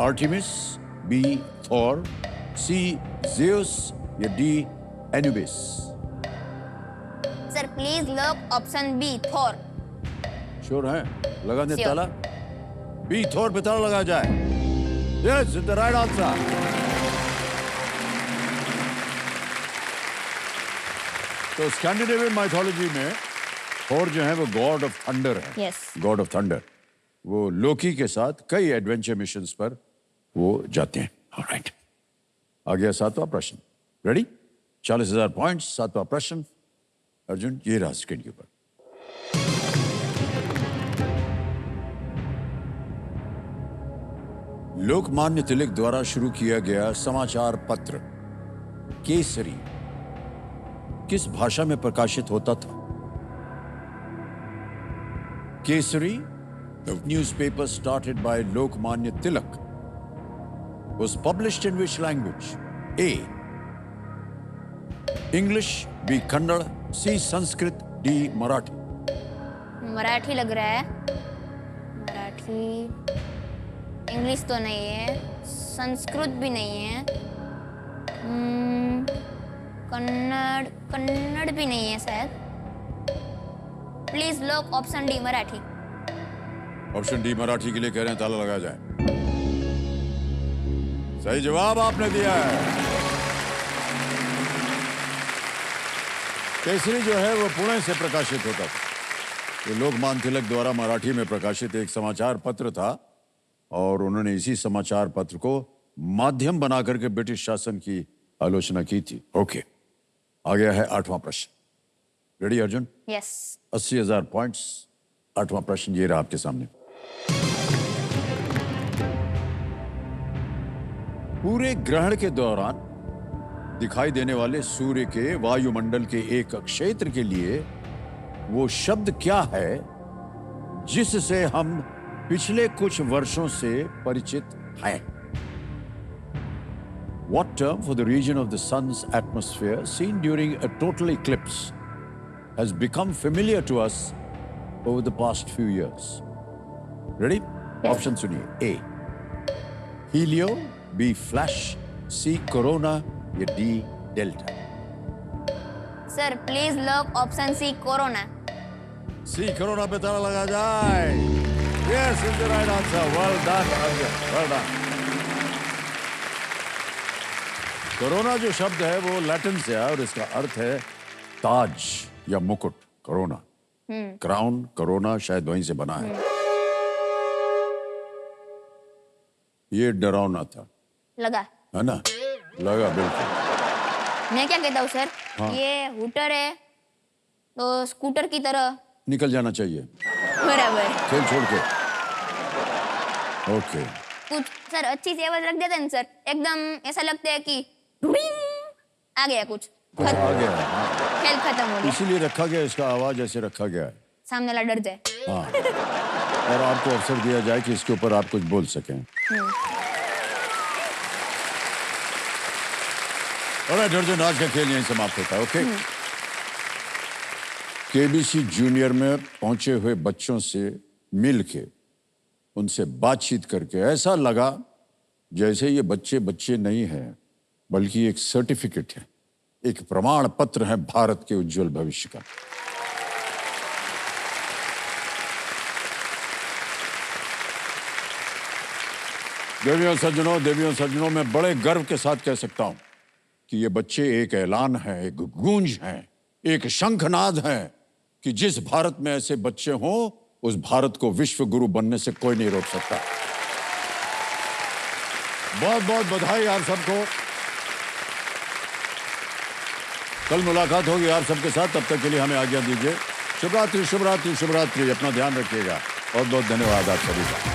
Artemis, B Thor, C Zeus या D Anubis? Sir please lock option B Thor. Sure है? लगा दे ताला। बी थॉर पे ताला लगा जाए। Yes, the right answer. तो स्कैंडिनेवियन माइथोलॉजी में थॉर जो है वो गॉड ऑफ थंडर है। Yes. God of thunder. वो लोकी के साथ कई एडवेंचर मिशंस पर वो जाते हैं। ऑलराइट, आ गया 7वां प्रश्न। रेडी? 40,000 पॉइंट्स। 7वां प्रश्न अर्जुन, ये रहा स्क्रीन के ऊपर। लोकमान्य तिलक द्वारा शुरू किया गया समाचार पत्र केसरी किस भाषा में प्रकाशित होता था? Kesari, the newspaper started by Lokmanya Tilak, was published in which language? A. English, B Kannada, C Sanskrit, D Marathi. Marathi लग रहा है। मराठी, इंग्लिश तो नहीं है, संस्कृत भी नहीं है, कन्नड़, कन्नड़ भी नहीं है शायद। Please lock option D Marathi. Option D Marathi के लिए कह रहे हैं, ताला लगाया जाए। सही जवाब आपने दिया है। केसरी जो है वो पुणे से प्रकाशित होता था। ये लोकमान्य तिलक द्वारा मराठी में प्रकाशित एक समाचार पत्र था और उन्होंने इसी समाचार पत्र को माध्यम बनाकर के ब्रिटिश शासन की आलोचना की थी। ओके, आ गया है 8वां प्रश्न। रेडी अर्जुन? यस। 80,000 पॉइंट्स। 8वां प्रश्न ये रहा आपके सामने। पूरे ग्रहण के दौरान दिखाई देने वाले सूर्य के वायुमंडल के एक क्षेत्र के लिए वो शब्द क्या है जिससे हम पिछले कुछ वर्षों से परिचित हैं? What term for the region of the sun's atmosphere seen during a total eclipse has become familiar to us over the past few years? Ready? Option सुनिए। A Helio, B Flash, C Corona या D Delta। Sir please lock option C corona. C Corona पे ताला लगा जाए। Yes, is the right answer. Well done, Arjun. Well done. Corona जो शब्द है वो लैटिन से है और इसका अर्थ है ताज या मुकुट। कोरोना, क्राउन, कोरोना शायद वहीं से बना है। ये डरावना था, लगा। है ना? लगा बिल्कुल। मैं क्या कहता हूँ सर, हाँ। ये हूटर है तो स्कूटर की तरह निकल जाना चाहिए बराबर। खेल छोड़ के। ओके, कुछ सर अच्छी सी आवाज रख देते हैं सर, एकदम ऐसा लगता है कि डुडिंग आ गया कुछ कुछ आ गया है। हाँ। खेल खत्म हो गया, इसीलिए रखा गया, इसका आवाज ऐसे रखा गया है। सामने वाला डर जाए। हाँ, और आपको अवसर दिया जाए कि इसके ऊपर आप कुछ बोल सकें। और अर्जुन, आज का खेल यहीं समाप्त होता है। ओके, केबीसी जूनियर में पहुंचे हुए बच्चों से मिल के उनसे बातचीत करके ऐसा लगा जैसे ये बच्चे बच्चे नहीं हैं बल्कि एक सर्टिफिकेट है, एक प्रमाण पत्र है भारत के उज्जवल भविष्य का। देवियों सज्जनों, मैं बड़े गर्व के साथ कह सकता हूं कि ये बच्चे एक ऐलान है, एक गूंज है, एक शंखनाद है कि जिस भारत में ऐसे बच्चे हों उस भारत को विश्व गुरु बनने से कोई नहीं रोक सकता। बहुत बहुत बधाई आप सबको। कल मुलाकात होगी आप सबके साथ, तब तक के लिए हमें आज्ञा दीजिए। शुभ रात्रि, शुभ रात्रि, शुभ रात्रि। अपना ध्यान रखिएगा। बहुत बहुत धन्यवाद आप सभी का।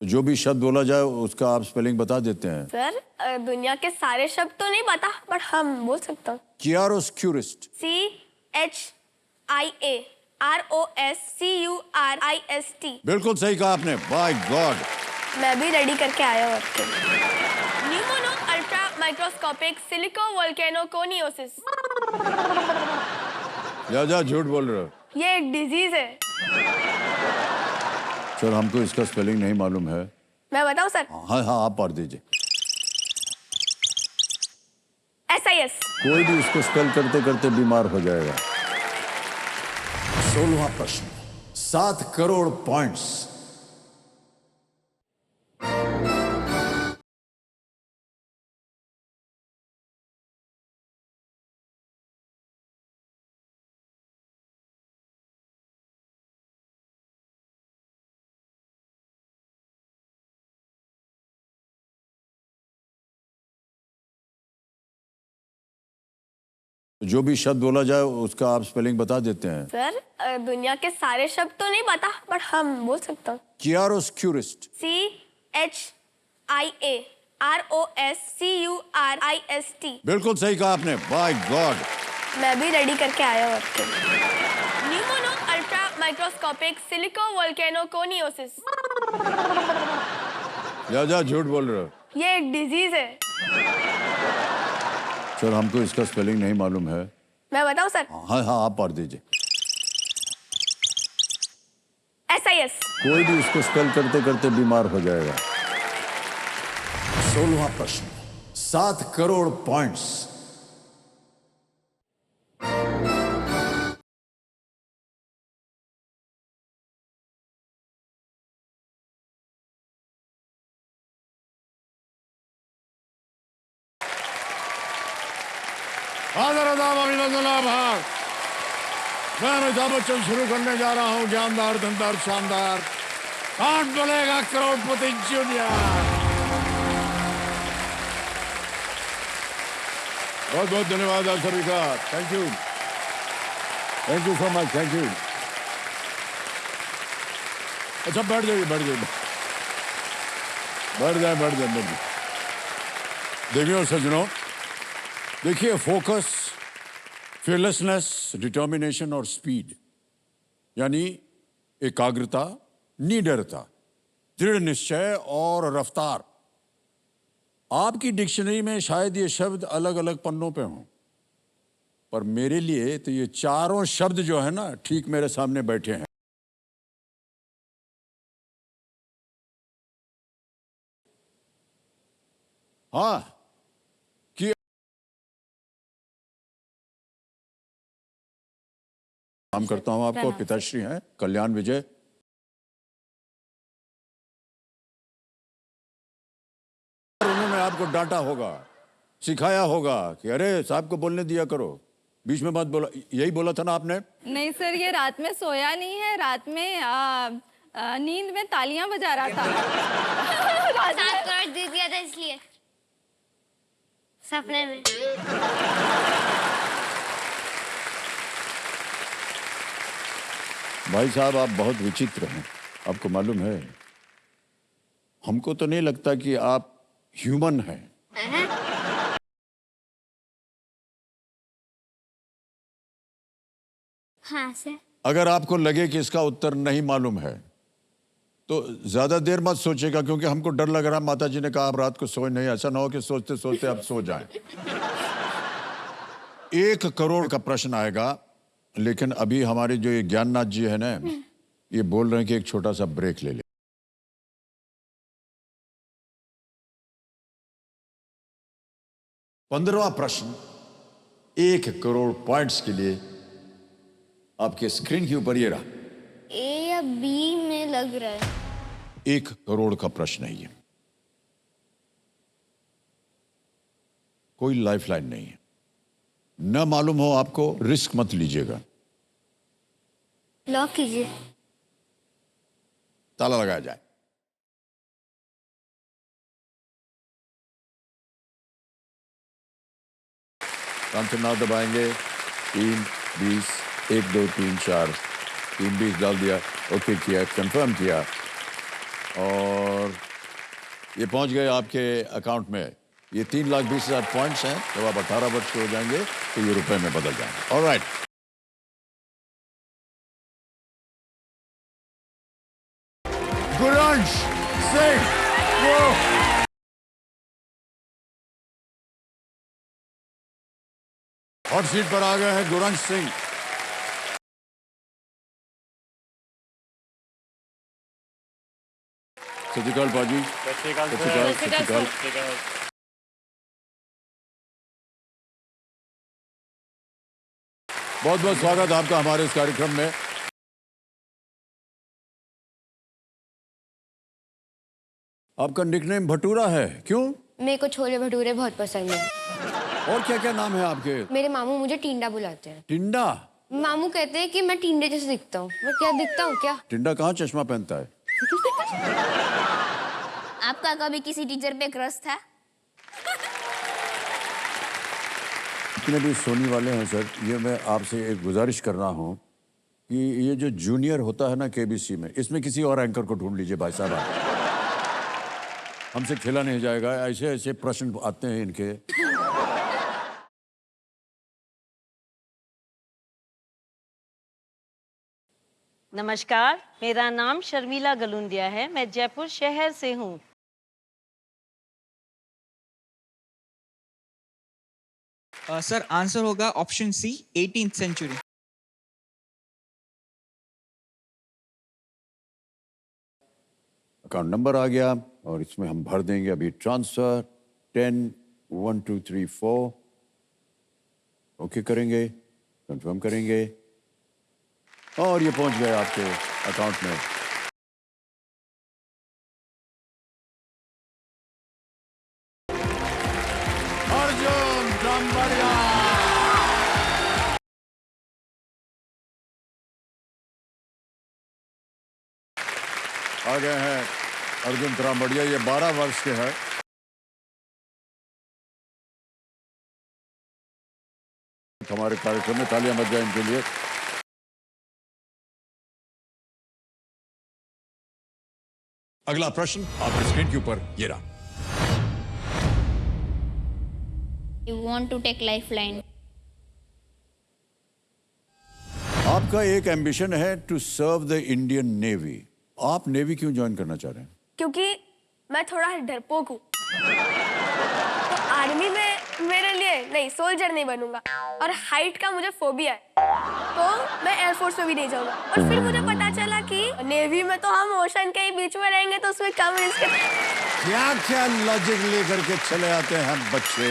जो भी शब्द बोला जाए उसका आप स्पेलिंग बता देते हैं। सर दुनिया के सारे शब्द तो नहीं पता बट हम बोल सकता हूँ। क्यूरिस्ट। CHIAROSCURIST। बिल्कुल सही कहा आपने। बाय गॉड, मैं भी रेडी करके आया हूँ आपके लिए। Pneumonoultramicroscopicsilicovolcanoconiosis. जा झूठ बोल रहे हो। ये एक डिजीज है। सर हमको इसका स्पेलिंग नहीं मालूम है। मैं बताऊँ सर? हाँ हाँ, आप पढ़ दीजिए। SIS। कोई भी इसको स्पेल करते करते बीमार हो जाएगा। 16वां प्रश्न, 7 करोड़ पॉइंट्स। जो भी शब्द बोला जाए उसका आप स्पेलिंग बता देते हैं। सर दुनिया के सारे शब्द तो नहीं पता बट हम बोल सकता हूँ। क्यूरिस्ट। CHIAROSCURIST। बिल्कुल सही कहा आपने, बाय गॉड। मैं भी रेडी करके आया हूँ आपके लिए। Pneumonoultramicroscopicsilicovolcanoconiosis. जा झूठ बोल रहे हो। ये एक डिजीज है। सर हमको इसका स्पेलिंग नहीं मालूम है। मैं बताऊँ सर? हाँ आप पढ़ दीजिए। SIS। कोई भी इसको स्पेल करते करते बीमार हो जाएगा। 16वां प्रश्न, 7 करोड़ पॉइंट्स। आदर अदाब अभिनंदन आभार। मैं अमिताभ बच्चन शुरू करने जा रहा हूं ज्ञानदार धनदार शानदार कौन बोलेगा करोड़पति जूनियर। बहुत बहुत धन्यवाद आप सभी का। Thank you so much, thank you. अच्छा बैठ जाइए देखिए सज्जनों, देखिए फोकस, फियरलेसनेस, डिटर्मिनेशन और स्पीड यानी एकाग्रता, निडरता, दृढ़ निश्चय और रफ्तार। आपकी डिक्शनरी में शायद ये शब्द अलग अलग पन्नों पे हों, पर मेरे लिए तो ये चारों शब्द जो है ना ठीक मेरे सामने बैठे हैं। हाँ काम करता हूं आपको, पिताश्री हैं कल्याण विजय। उन्होंने आपको डांटा होगा, सिखाया होगा कि अरे साहब को बोलने दिया करो, बीच में मत बोला। यही बोला था ना आपने? नहीं सर, ये रात में सोया नहीं है, रात में नींद में तालियां बजा रहा था। 7 करोड़ दे दिया था इसलिए सपने में। भाई साहब आप बहुत विचित्र हैं, आपको मालूम है? हमको तो नहीं लगता कि आप ह्यूमन हैं। हाँ सर। अगर आपको लगे कि इसका उत्तर नहीं मालूम है तो ज्यादा देर मत सोचेगा, क्योंकि हमको डर लग रहा है। माता जी ने कहा आप रात को सोए नहीं, ऐसा ना हो कि सोचते सोचते आप सो जाएं। 1 करोड़ का प्रश्न आएगा, लेकिन अभी हमारे जो ये ज्ञाननाथ जी है ना, ये बोल रहे हैं कि एक छोटा सा ब्रेक ले ले। पंद्रहवां प्रश्न 1 करोड़ पॉइंट्स के लिए आपके स्क्रीन के ऊपर ये रहा। A या B में लग रहा है। 1 करोड़ का प्रश्न है ये, कोई लाइफलाइन नहीं है। न मालूम हो आपको, रिस्क मत लीजिएगा। लॉक कीजिए। ताला लगाया जाए। कांच नाव दबाएंगे। 3 20 1 2 3 4 3 20 डाल दिया, ओके किया, कंफर्म किया और ये पहुंच गए आपके अकाउंट में। ये 3,20,000 पॉइंट्स हैं। जब आप 18 वर्ष के हो जाएंगे तो ये रुपए में बदल जाएंगे। ऑलराइट, गुरंश सिंह हॉट सीट पर आ गए हैं। गुरंश सिंह, सतिकाल पाजी, सतिकाल। बहुत बहुत स्वागत आपका हमारे इस कार्यक्रम में। आपका निकनेम भटूरा है, क्यों? मेरे को छोले भटूरे बहुत पसंद है। और क्या क्या नाम है आपके? मेरे मामू मुझे टिंडा बुलाते हैं। टिंडा? मामू कहते हैं कि मैं टिंडे जैसे दिखता हूँ। मैं क्या दिखता हूँ क्या? टिंडा कहाँ चश्मा पहनता है? आपका कभी किसी टीचर पे क्रश था? जितने भी सोनी वाले हैं सर, ये मैं आपसे एक गुजारिश कर रहा हूँ कि ये जो जूनियर होता है ना केबीसी में, इसमें किसी और एंकर को ढूंढ लीजिए भाई साहब आप। हमसे खेला नहीं जाएगा, ऐसे ऐसे प्रश्न आते हैं इनके। नमस्कार, मेरा नाम शर्मिला गलुंडिया है। मैं जयपुर शहर से हूँ। सर आंसर होगा option C 18th century. Account number आ गया और इसमें हम भर देंगे अभी ट्रांसफर 10 1 2 3 4। ओके करेंगे, कंफर्म करेंगे और ये पहुंच गए आपके अकाउंट में। अर्जुन जामवाड़िया आ गए हैं। अर्जुन त्रामबड़िया ये 12 वर्ष के हैं। हमारे कार्यक्रम में तालियां बज जाए इनके लिए। अगला प्रश्न आपकी स्क्रीन के ऊपर ये रहा। You want to take lifeline. आपका एक एम्बिशन है to serve the Indian navy. आप नेवी क्यों ज्वाइन करना चाह रहे हैं? क्योंकि मैं थोड़ा डरपोक हूँ, तो आर्मी में मेरे लिए नहीं, सोल्जर नहीं बनूंगा। और हाइट का मुझे फोबिया है, तो मैं एयरफोर्स में भी नहीं जाऊंगा। और फिर मुझे पता चला कि नेवी में तो हम ओशन के ही बीच में रहेंगे, तो उसमें कम रिस्क है। क्या क्या लॉजिक लेकर के चले आते हैं बच्चे।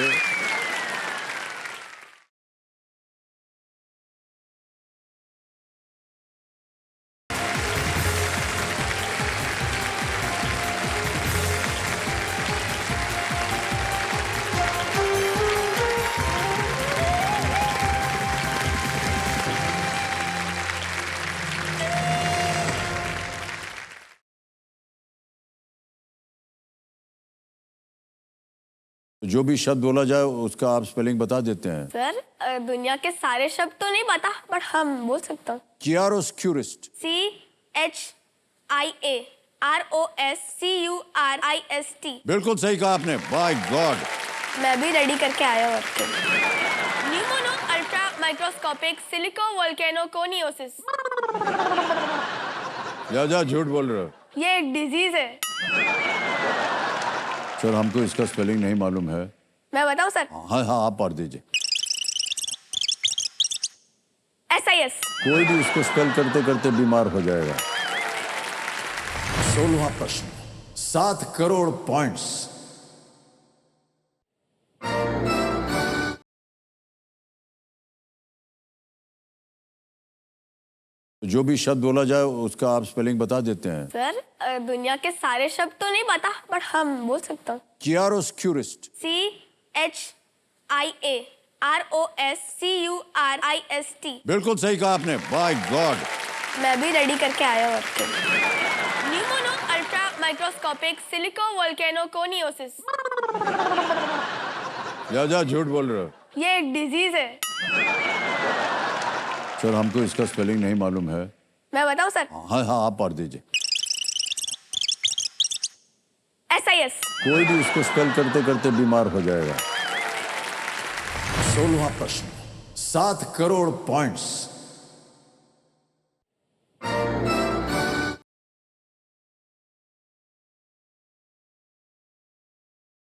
जो भी शब्द बोला जाए उसका आप स्पेलिंग बता देते हैं। सर दुनिया के सारे शब्द तो नहीं पता, बट हम बोल सकता हूँ। क्यूरिस्ट CHIAROSCURIST। बिल्कुल सही कहा आपने। बाय गॉड, मैं भी रेडी करके आया हूँ आपके लिए। Pneumonoultramicroscopicsilicovolcanoconiosis. जा झूठ बोल रहे हो। ये एक डिजीज है। सर हमको इसका स्पेलिंग नहीं मालूम है। मैं बताऊं सर? हाँ हाँ आप पढ़ दीजिए। SIS। कोई भी इसको स्पेल करते करते बीमार हो जाएगा। 16वां प्रश्न, 7 करोड़ पॉइंट्स। जो भी शब्द बोला जाए उसका आप स्पेलिंग बता देते हैं। सर दुनिया के सारे शब्द तो नहीं पता, बट हम बोल सकता हूँ। क्यूरिस्ट CHIAROSCURIST। बिल्कुल सही कहा आपने। बाय गॉड, मैं भी रेडी करके आया हूँ आपके लिए। Pneumonoultramicroscopicsilicovolcanoconiosis. जा झूठ बोल रहे हो। ये एक डिजीज है। सर हमको इसका स्पेलिंग नहीं मालूम है। मैं बताऊं सर? हाँ हाँ आप पढ़ दीजिए। SIS। कोई भी इसको स्पेल करते करते बीमार हो जाएगा। 16वां प्रश्न, 7 करोड़ पॉइंट्स।